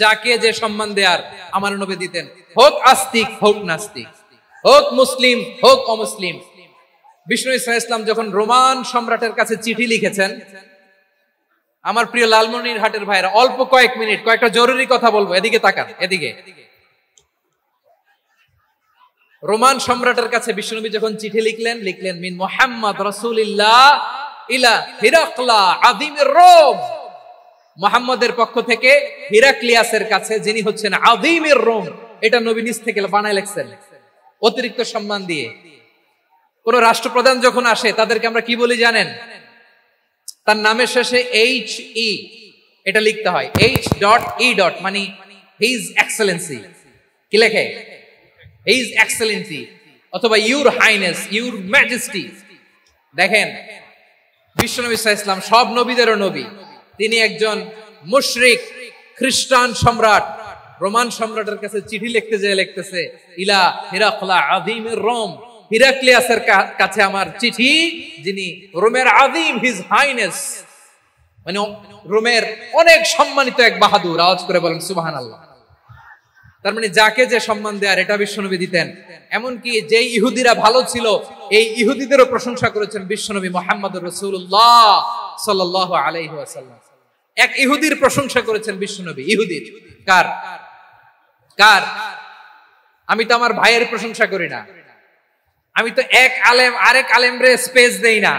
যাকে যে সম্মান দেয়ার আমার নবী দিতেন, হোক আস্তিক হোক নাস্তিক, হোক মুসলিম হোক অমুসলিম। বিষ্ণু ইসলাম যখন রোমান সম্রাটের কাছে চিঠি লিখেছেন, আমার প্রিয় লালমনির হাটের ভাইরা, অল্প কয়েক মিনিট কয়েকটা জরুরি কথা বলবো, এদিকে তাকান, এদিকে। রোমান সম্রাটের কাছে বিশ্বনবী যখন চিঠি লিখলেন মিন মুহাম্মদ রাসূলিল্লাহ ইলা হিরাকলা আযীমির রোম, মুহাম্মদের পক্ষ থেকে হিরাক্লিয়াসের কাছে, যিনি হচ্ছেন আযীমির রোম। এটা নবী নিজ থেকে বানায় লিখছেন, অতিরিক্ত সম্মান দিয়ে। কোন রাষ্ট্রপ্রধান যখন আসে তাদেরকে আমরা কি বলি জানেন? তার নামের শেষে HE এটা লিখতে হয়, H.E. মানে হিজ এক্সেলেন্সি। কি লেখে? হিজ এক্সেলেন্সি অথবা ইউর হাইনেস, ইউর ম্যাজেস্টি। দেখেন, বিশ্বনবী সাল্লাল্লাহু আলাইহি ওয়াসাল্লাম সব নবীদেরও নবী। তিনি একজন মুশরিক খ্রিস্টান সম্রাট, রোমান সম্রাটের কাছে চিঠি লিখতে যেয়ে লিখতেছে, ইলা হিরাকলা আযীমির রোম, হিরাক্লিয়াসের কাছে আমার চিঠি, যিনি রোমের আযীম, হিজ হাইনেস, মানে রোমের অনেক সম্মানিত এক বাহাদুর। আওয়াজ করে বলেন সুবহানাল্লাহ। তার মানে যাকে যে সম্মান দেয়ার এটা বিশ্বনবী দিতেন। এমনকি যে ইহুদিরা ভালো ছিল, এই ইহুদিদেরও প্রশংসা করেছেন বিশ্বনবী মুহাম্মদুর রাসূলুল্লাহ সাল্লাল্লাহু আলাইহি ওয়াসাল্লাম। এক ইহুদির প্রশংসা করেছেন বিশ্বনবী। ইহুদির কার? কার? আমি তো আমার ভাইয়ের প্রশংসা করি না, আমি তো এক আলেম আরেক আলেমরে স্পেস দেই না,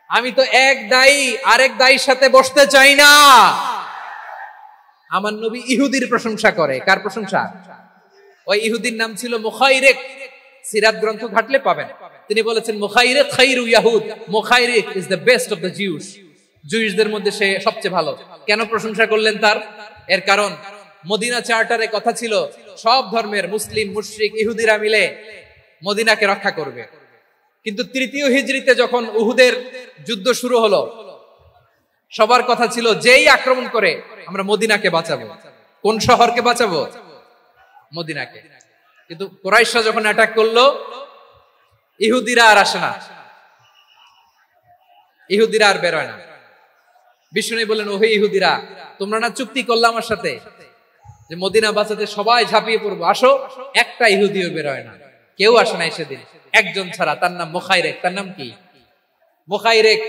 আমি তো এক দায়ী আরেক দায়ীর সাথে বসতে চাই না। আমার নবী ইহুদির প্রশংসা করে। কার প্রশংসা? ওই ইহুদির নাম ছিল মুখাইরিক। সিরাত গ্রন্থ ঘাটলে পাবেন। তিনি বলেছেন, মুখাইরিক খাইরু ইয়াহুদ, Mukhayriq is the best of the Jews. জুইসদের মধ্যে সে সবচেয়ে ভালো। কেন প্রশংসা করলেন তার? এর কারণ মদিনা চার্টারে কথা ছিল সব ধর্মের মুসলিম, মুশরিক, ইহুদিরা মিলে মদিনাকে রক্ষা করবে। কিন্তু তৃতীয় হিজরিতে যখন উহুদের যুদ্ধ শুরু হলো, সবার কথা ছিল যেই আক্রমণ করে আমরা মদিনাকে বাঁচাবো। কোন শহরকে বাঁচাবো? মদিনাকে। কিন্তু কুরাইশরা যখন অ্যাটাক করলো, ইহুদিরা আর আসে না, ইহুদিরা আর বেরোয় না। বিষ্ণু বললেন, ওহে ইহুদিরা, তোমরা না চুক্তি করলে আমার সাথে যে মদিনা বাঁচাতে সবাই ঝাঁপিয়ে পড়বো, আসো। একটা ইহুদিও বেরোয় না, কেউ আসে নাই সেদিন, একজন ছাড়া। তার নাম মুখাইরেক। তার নাম কি? মুখাইরেক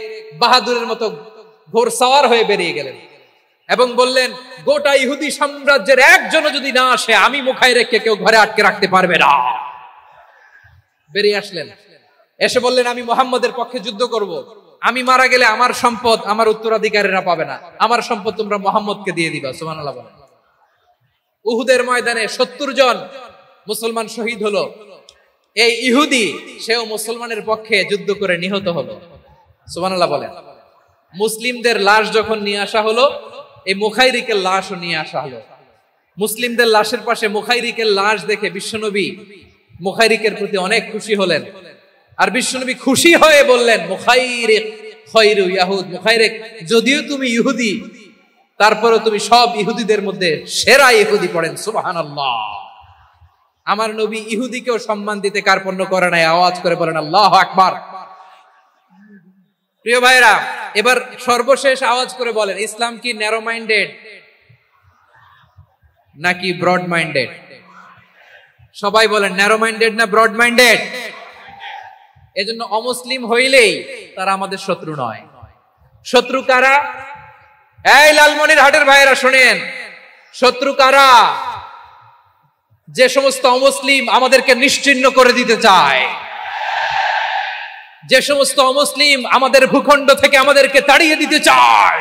বাহাদুরের মতো ঘোড়সাওয়ার হয়ে বেরিয়ে গেলেন এবং বললেন, গোটা ইহুদি সাম্রাজ্যের একজনও যদি না আসে, আমি মুখাইরেককে কেউ ঘরে আটকে রাখতে পারবে না। বেরিয়ে আসলেন, এসে বললেন, আমি মুহাম্মদের পক্ষে যুদ্ধ করব। আমি মারা গেলে আমার সম্পদ আমার উত্তরাধিকারীরা পাবে না, আমার সম্পদ তোমরা মুহাম্মদকে দিয়ে দিবা। সুবহানাল্লাহ বলেন। উহুদের ময়দানে 70 জন মুসলমান শহীদ হলো। এই ইহুদি সেও মুসলমানের পক্ষে যুদ্ধ করে নিহত হলো। সুবহানাল্লাহ বলেন। মুসলিমদের লাশ যখন নিয়ে আসা হলো, এই মুখাইরিকের লাশও নিয়ে আসা হলো। মুসলিমদের লাশের পাশে মুখাইরিকের লাশ দেখে বিশ্বনবী মুখাইরিকের প্রতি অনেক খুশি হলেন। আর বিশ্বনবী খুশি হয়ে বললেন, মুখাইরিক খায়রু ইয়াহুদ, মুখাইরিক যদিও তুমি ইহুদি, তারপরেও তুমি সব ইহুদিদের মধ্যে সেরা ইহুদি। পড়েন সুবহানাল্লাহ। আমার নবী ইহুদিকেও সম্মান দিতে কার্পণ্য করে নাই। আওয়াজ করে বলেন আল্লাহু আকবার। প্রিয় ভাইরা, এবার সর্বশেষ আওয়াজ করে বলেন, ইসলাম কি ন্যারো মাইন্ডেড নাকি ব্রড মাইন্ডেড? সবাই বলেন ন্যারো মাইন্ডেড না ব্রড মাইন্ডেড? এজন্য অমুসলিম হইলেই তারা আমাদের শত্রু নয়। শত্রু কারা? এই লালমনিরহাটের ভাইয়েরা শুনেন, শত্রু কারা? যে সমস্ত অমুসলিম আমাদেরকে নিশ্চিহ্ন করে দিতে চায়, যে সমস্ত অমুসলিম আমাদের ভূখণ্ড থেকে আমাদেরকে তাড়িয়ে দিতে চায়,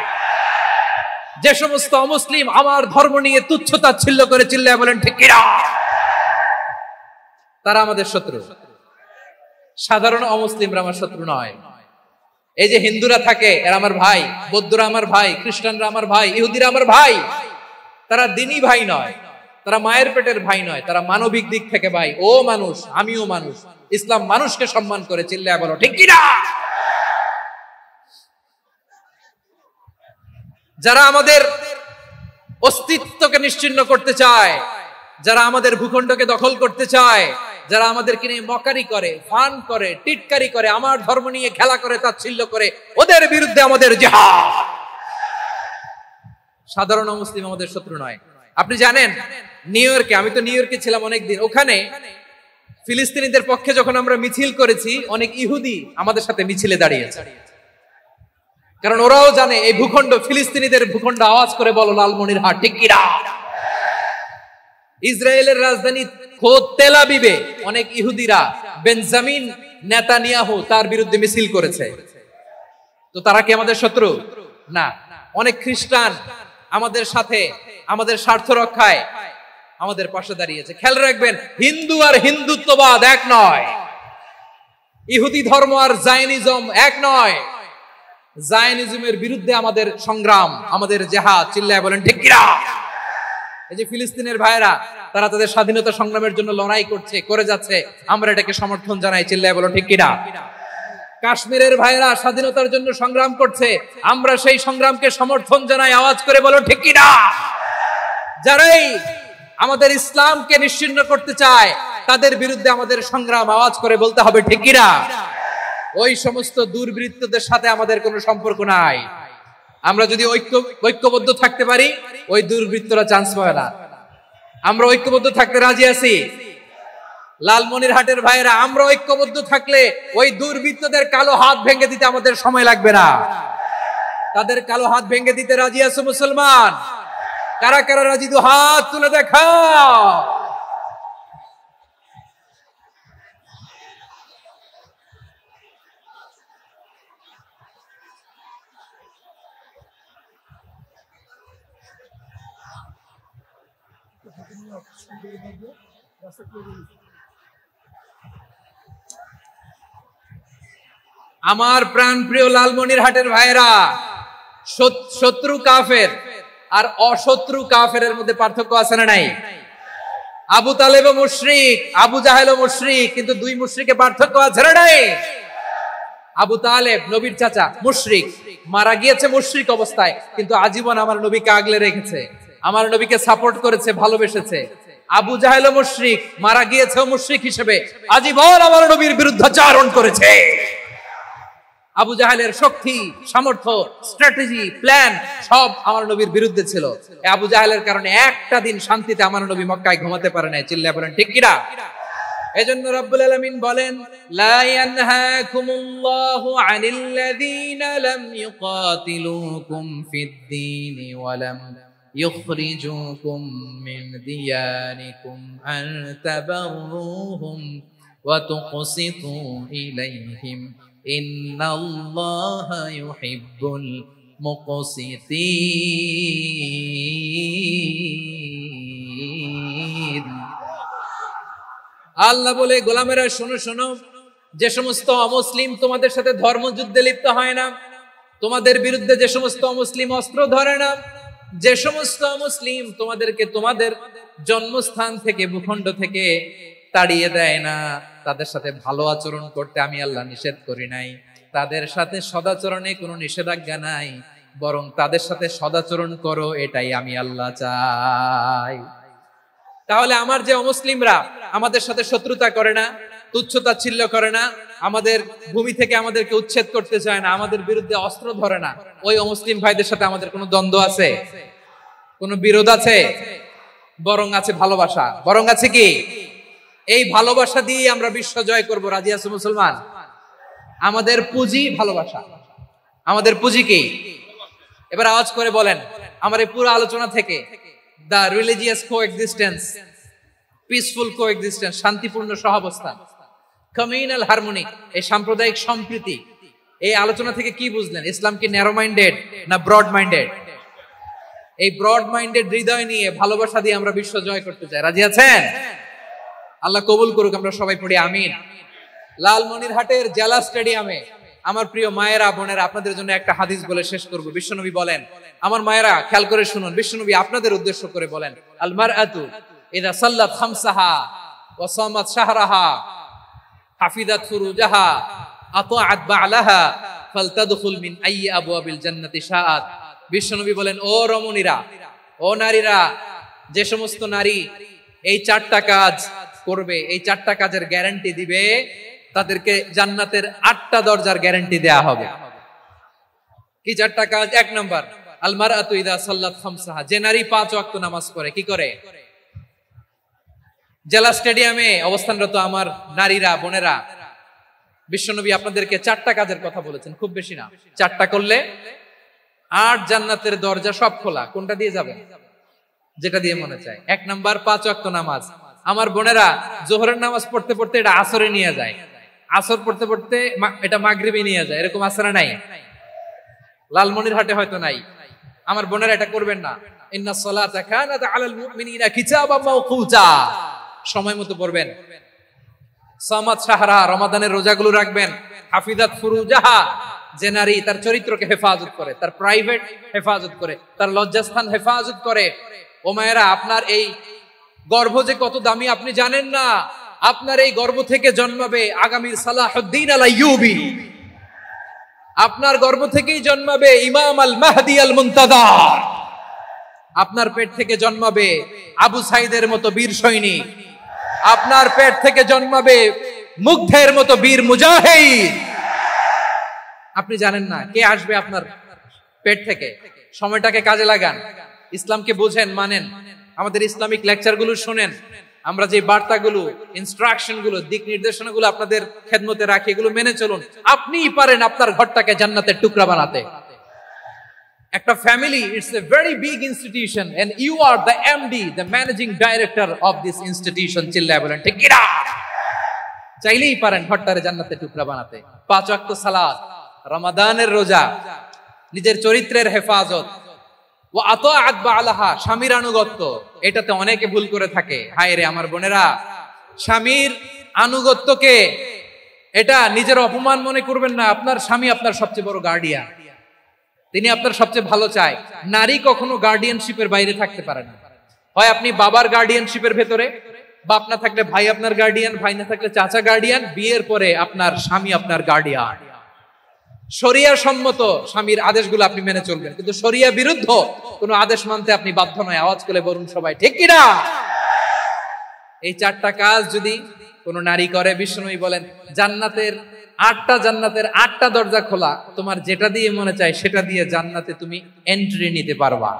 যে সমস্ত অমুসলিম আমার ধর্ম নিয়ে তুচ্ছ-তাচ্ছিল্য করে চিল্লায় বলেন ঠিক কিনা, তারা আমাদের শত্রু। সাধারণ অমুসলিমরা আমার শত্রু নয়। এই যে হিন্দুরা থাকে এরা আমার ভাই, বৌদ্ধরা আমার ভাই, খ্রিস্টানরা আমার ভাই, ইহুদিরা আমার ভাই। তারা দিনই ভাই নয়, তারা মায়ের পেটের ভাই নয়, তারা মানবিক দিক থেকে ভাই। ও মানুষ, আমিও মানুষ। ইসলাম মানুষকে সম্মান করে, চিল্লায় বলো ঠিক কিনা। যারা আমাদের অস্তিত্বকে নিশ্চিহ্ন করতে চায়, যারা আমাদের ভূখণ্ডকে দখল করতে চায়, যারা আমাদেরকে নিয়ে মকারি করে, ফান করে, টিটকারি করে, আমার ধর্ম নিয়ে খেলা করে, তাচ্ছিল্য করে, ওদের বিরুদ্ধে আমাদের জিহাদ। সাধারণ মুসলিম আমাদের শত্রু নয়। আপনি জানেন নিউ ইয়র্কে, আমি তো নিউ ইয়র্কে ছিলাম অনেকদিন, ওখানে ফিলিস্তিনিদের পক্ষে যখন আমরা মিছিল করেছি, অনেক ইহুদি আমাদের সাথে মিছিলে দাঁড়িয়েছে। কারণ ওরাও জানে এই ভূখণ্ড ফিলিস্তিনিদের ভূখণ্ড। আওয়াজ করে বলো লালমনিরহাট ঠিক কিনা। ইসরায়েলের রাজধানী খোদ তেল আবিবে অনেক ইহুদিরা বেঞ্জামিন নেতানিয়াহু তার বিরুদ্ধে মিছিল করেছে। তো তারা কি আমাদের শত্রু? না। অনেক খ্রিস্টান আমাদের সাথে আমাদের স্বার্থ রক্ষায় আমাদের পাশে দাঁড়িয়েছে। খেয়াল রাখবেন, হিন্দু আর হিন্দুত্ববাদ এক নয়, ইহুদি ধর্ম আর জায়নিজম এক নয়। জায়নিজমের বিরুদ্ধে আমাদের সংগ্রাম, আমাদের জিহাদ, চিল্লায় বলেন ঠিক কিনা। এই যে ফিলিস্তিনের ভাইরা, তারা তাদের স্বাধীনতা সংগ্রামের জন্য লড়াই করছে, করে যাচ্ছে, আমরা এটাকে সমর্থন জানাই, চিল্লায় বলো ঠিক কিনা। কাশ্মীরের ভাইরা স্বাধীনতার জন্য সংগ্রাম করছে, আমরা সেই সংগ্রামকে সমর্থন জানাই, আওয়াজ করে বলো ঠিক কিনা। যারাই আমাদের ইসলামকে নিশ্চিহ্ন করতে চায় তাদের বিরুদ্ধে আমাদের সংগ্রাম, আওয়াজ করে বলতে হবে ঠিক কিনা। ওই সমস্ত দুর্বৃত্তদের সাথে আমাদের কোনো সম্পর্ক নাই। আমরা যদি ঐক্যবদ্ধ থাকতে পারি, ওই দুর্বৃত্তরা চান্স পাবে না। আমরা ঐক্যবদ্ধ থাকতে রাজি আছি। লালমনিরহাটের ভাইয়েরা, আমরা ঐক্যবদ্ধ থাকলে ওই দুর্বৃত্তদের কালো হাত ভেঙে দিতে আমাদের সময় লাগবে না। তাদের কালো হাত ভেঙে দিতে রাজি আছো মুসলমান? কারা কারা রাজি? দু হাত তুলে দেখাও। আমার প্রাণ প্রিয় লালমনিরহাটের ভাইরা, শত্রু কাফের আর অশত্রু কাফেরের মধ্যে পার্থক্য আছে না নাই? আবু তালেব মুশরিক, আবু জাহেল মুশরিক, কিন্তু দুই মুশরিকে পার্থক্য আছে না নাই? আবু তালেব নবীর চাচা, মুশরিক, মারা গিয়েছে মুশরিক অবস্থায়, কিন্তু আজীবন আমার নবীকে আগলে রেখেছে, আমার নবীকে সাপোর্ট করেছে, ভালোবেসেছে। আবু জাহেল মুশরিক, মারা গিয়েছে মুশরিক হিসেবে, আজীবন আমার নবীর বিরুদ্ধাচারণ করেছে। আবু জাহেলের শক্তি, সামর্থ্য, স্ট্র্যাটেজি, প্ল্যান সব আমার নবীর বিরুদ্ধে ছিল। আবু জাহেলের কারণে একটা দিন শান্তিতে আমার নবী মক্কায় ঘুমাতে পারে নাই, চিল্লায় বলেন ঠিক কিনা। এজন্য রব্বুল আলামিন বলেন, লা ইয়ানহাকুমুল্লাহু আনিল্লাযীনা লাম ইউকাতিলুকুম ফিদ-দীন ওয়া লাম ইখরিজুকুম মিন দিয়ারিকুম আন তাবাররুহুম ওয়া তুকসিতু ইলাইহিম ইন্নাল্লাহা ইউহিব্বুল মুকসিতিন। আল্লাহ বলে, গোলামেরা শোনো শোনো, যে সমস্ত অমুসলিম তোমাদের সাথে ধর্মযুদ্ধে লিপ্ত হয় না, তোমাদের বিরুদ্ধে যে সমস্ত অমুসলিম অস্ত্র ধরে না, যে সমস্ত মুসলিম তোমাদেরকে তোমাদের জন্মস্থান থেকে ভূখণ্ড থেকে তাড়িয়ে দেয় না, তাদের সাথে ভালো আচরণ করতে আমি আল্লাহ নিষেধ করি নাই। তাদের সাথে সদাচরণে কোনো নিষেধাজ্ঞা নাই, বরং তাদের সাথে সদাচরণ করো, এটাই আমি আল্লাহ চাই। তাহলে আমার যে অমুসলিমরা আমাদের সাথে শত্রুতা করে না, তুচ্ছতাচ্ছিল্য করে না, আমাদের ভূমি থেকে আমাদেরকে উচ্ছেদ করতে চায় না, আমাদের বিরুদ্ধে অস্ত্র ধরে না, ওই অমুসলিম ভাইদের সাথে আমাদের কোনো দ্বন্দ্ব আছে? কোনো বিরোধ আছে? বরং আছে ভালোবাসা। বরং আছে কি? এই ভালোবাসা দিয়ে আমরা বিশ্ব জয় করব। রাজি আছে মুসলমান? আমাদের পুঁজি ভালোবাসা। আমাদের পুঁজি কি? এবার আওয়াজ করে বলেন, আমার এই পুরো আলোচনা থেকে the religious coexistence, peaceful coexistence, শান্তিপূর্ণ সহাবস্থান, communal harmony, এই সাম্প্রদায়িক সম্প্রীতি, এই আলোচনা থেকে কি বুঝলেন? ইসলাম কি ন্যারো মাইন্ডেড না ব্রড মাইন্ডেড? এই ব্রড মাইন্ডেড হৃদয় নিয়ে, ভালোবাসা দিয়ে আমরা বিশ্ব জয় করতে চাই। রাজি আছেন? আল্লাহ কবুল করুক। আমরা সবাই পড়ি আমিন। লালমনিরহাটের জেলা স্টেডিয়ামে আমার প্রিয় মায়েরা, বোনেরা, আপনাদের জন্য একটা হাদিস বলে শেষ করব। বিশ্বনবী বলেন, আমার মায়েরা খেয়াল করে শুনুন, বিশ্বনবী আপনাদের উদ্দেশ্য করে বলেন, আল মারআতু ইযা সাল্লাত খামসাহা ওয়া সামাত শাহরাহা হাফিজাত ফুরুজাহা আতাআত বা'লাহা ফালতাদখুল মিন আইয়ি আবওয়াবিল জান্নাতি শাআত। বিশ্বনবী বলেন, ও রমণীরা, ও নারীরা, যে সমস্ত নারী এই চারটা কাজ করবে, এই চারটা কাজের গ্যারান্টি দিবে, তাদেরকে জান্নাতের 8টা দরজার গ্যারান্টি দেয়া হবে। কি চারটা কাজ? 1 নাম্বার, আল মারআতু ইযা সাল্লাত খামসাহা, যে নারী 5 ওয়াক্ত নামাজ পড়ে। কি করে? জেলা স্টেডিয়ামে অবস্থানরত আমার নারীরা, বোনেরা, বিশ্বনবী আপনাদেরকে 4টা কাজের কথা বলেছেন, খুব বেশি না। 4টা করলে 8 জান্নাতের দরজা সব খোলা। কোনটা দিয়ে যাবেন? যেটা দিয়ে মনে চায়। 1 নাম্বার 5 ওয়াক্ত নামাজ। আমার বোনেরা জোহরের নামাজ পড়তে পড়তে এটা আসরে নিয়ে যায়, আসর পড়তে পড়তে এটা মাগরিবে নিয়ে যায়। এরকম আসরা নাই? লালমনিরহাটে হয়তো নাই। আমার বোনেরা এটা করবেন না। ইন্নাস সালাতা কানাত আলাল মুমিনিনা কিতাবাম মাওকুতা, সময় মতো পড়বেন। সামাত শাহরা, রমাদানের রোজাগুলো রাখবেন। হাফিজাত ফুরুজাহা, যে নারী তার চরিত্রকে হেফাজত করে, তার প্রাইভেট হেফাজত করে, তার লজ্জাস্থান হেফাজত করে। ও মায়েরা, আপনার এই গর্ভ যে কত দামি আপনি জানেন না। আপনার এই গর্ভ থেকে জন্মাবে আগামীর সালাহুদ্দিন আল আইয়ুবী। আপনার গর্ভ থেকেই জন্মাবে ইমাম আল মাহদি আল মুনতাজার। আপনার পেট থেকে জন্মাবে আবু সাইদের মতো বীর সৈনিক। আপনার পেট থেকে জন্মাবে মুগ্ধের মতো বীর মুজাহিদ। আপনি জানেন না কে আসবে আপনার পেট থেকে। সময়টাকে কাজে লাগান, ইসলামকে বুঝেন, মানেন, আমাদের ইসলামিক লেকচারগুলো শুনেন। আমরা যে বার্তাগুলো, ইনস্ট্রাকশনগুলো, দিক নির্দেশনাগুলো আপনাদের খেদমতে রাখি, এগুলো মেনে চলুন। আপনিই পারেন আপনার ঘরটাকে জান্নাতের টুকরা বানাতে। একটা family, it's a very big institution and you are the MD, the managing director of this institution. চিল্লায় বলেন ঠিক কিনা? চাইলেই পারেন ঘরটারে জান্নাতের টুকরা বানাতে। 5 ওয়াক্ত সালাত, রমাদানের রোজা, নিজের চরিত্রের হেফাজত, ও আতাআত বা'লাহা, স্বামীর আনুগত্য। এটাতে অনেকে ভুল করে থাকে। হায় রে আমার বোনেরা, স্বামীর আনুগত্যকে এটা নিজের অপমান মনে করবেন না। আপনার স্বামী আপনার সবচেয়ে বড় গার্ডিয়ান, তিনি আপনার সবচেয়ে ভালো চায়। নারী কখনো গার্ডিয়ানশিপের বাইরে থাকতে পারে না। হয় আপনি বাবার গার্ডিয়ানশিপের ভেতরে, বাপ না থাকলে ভাই আপনার গার্ডিয়ান, ভাই না থাকলে চাচা গার্ডিয়ান, বিয়ের পরে আপনার স্বামী আপনার গার্ডিয়ান। শরিয়া সম্মত স্বামীর আদেশগুলো আপনি মেনে চলবেন, কিন্তু শরিয়া বিরুদ্ধ কোনো আদেশ মানতে আপনি বাধ্য নয়। আওয়াজ করে বলুন সবাই ঠিক কিনা? এই 4টা কাজ যদি কোনো নারী করে, বিশ্বনবী বলেন জান্নাতের 8টা দরজা খোলা। তোমার যেটা দিয়ে মনে চায় সেটা দিয়ে জান্নাতে তুমি এন্ট্রি নিতে পারবা।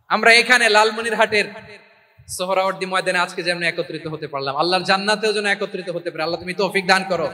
আমরা এখানে লালমনিরহাটের সোহরাওয়ার্দী ময়দানে আজকে যেমন একত্রিত হতে পারলাম, আল্লাহর জান্নাতেও যেন একত্রিত হতে পারে। আল্লাহ তুমি তৌফিক দান করো।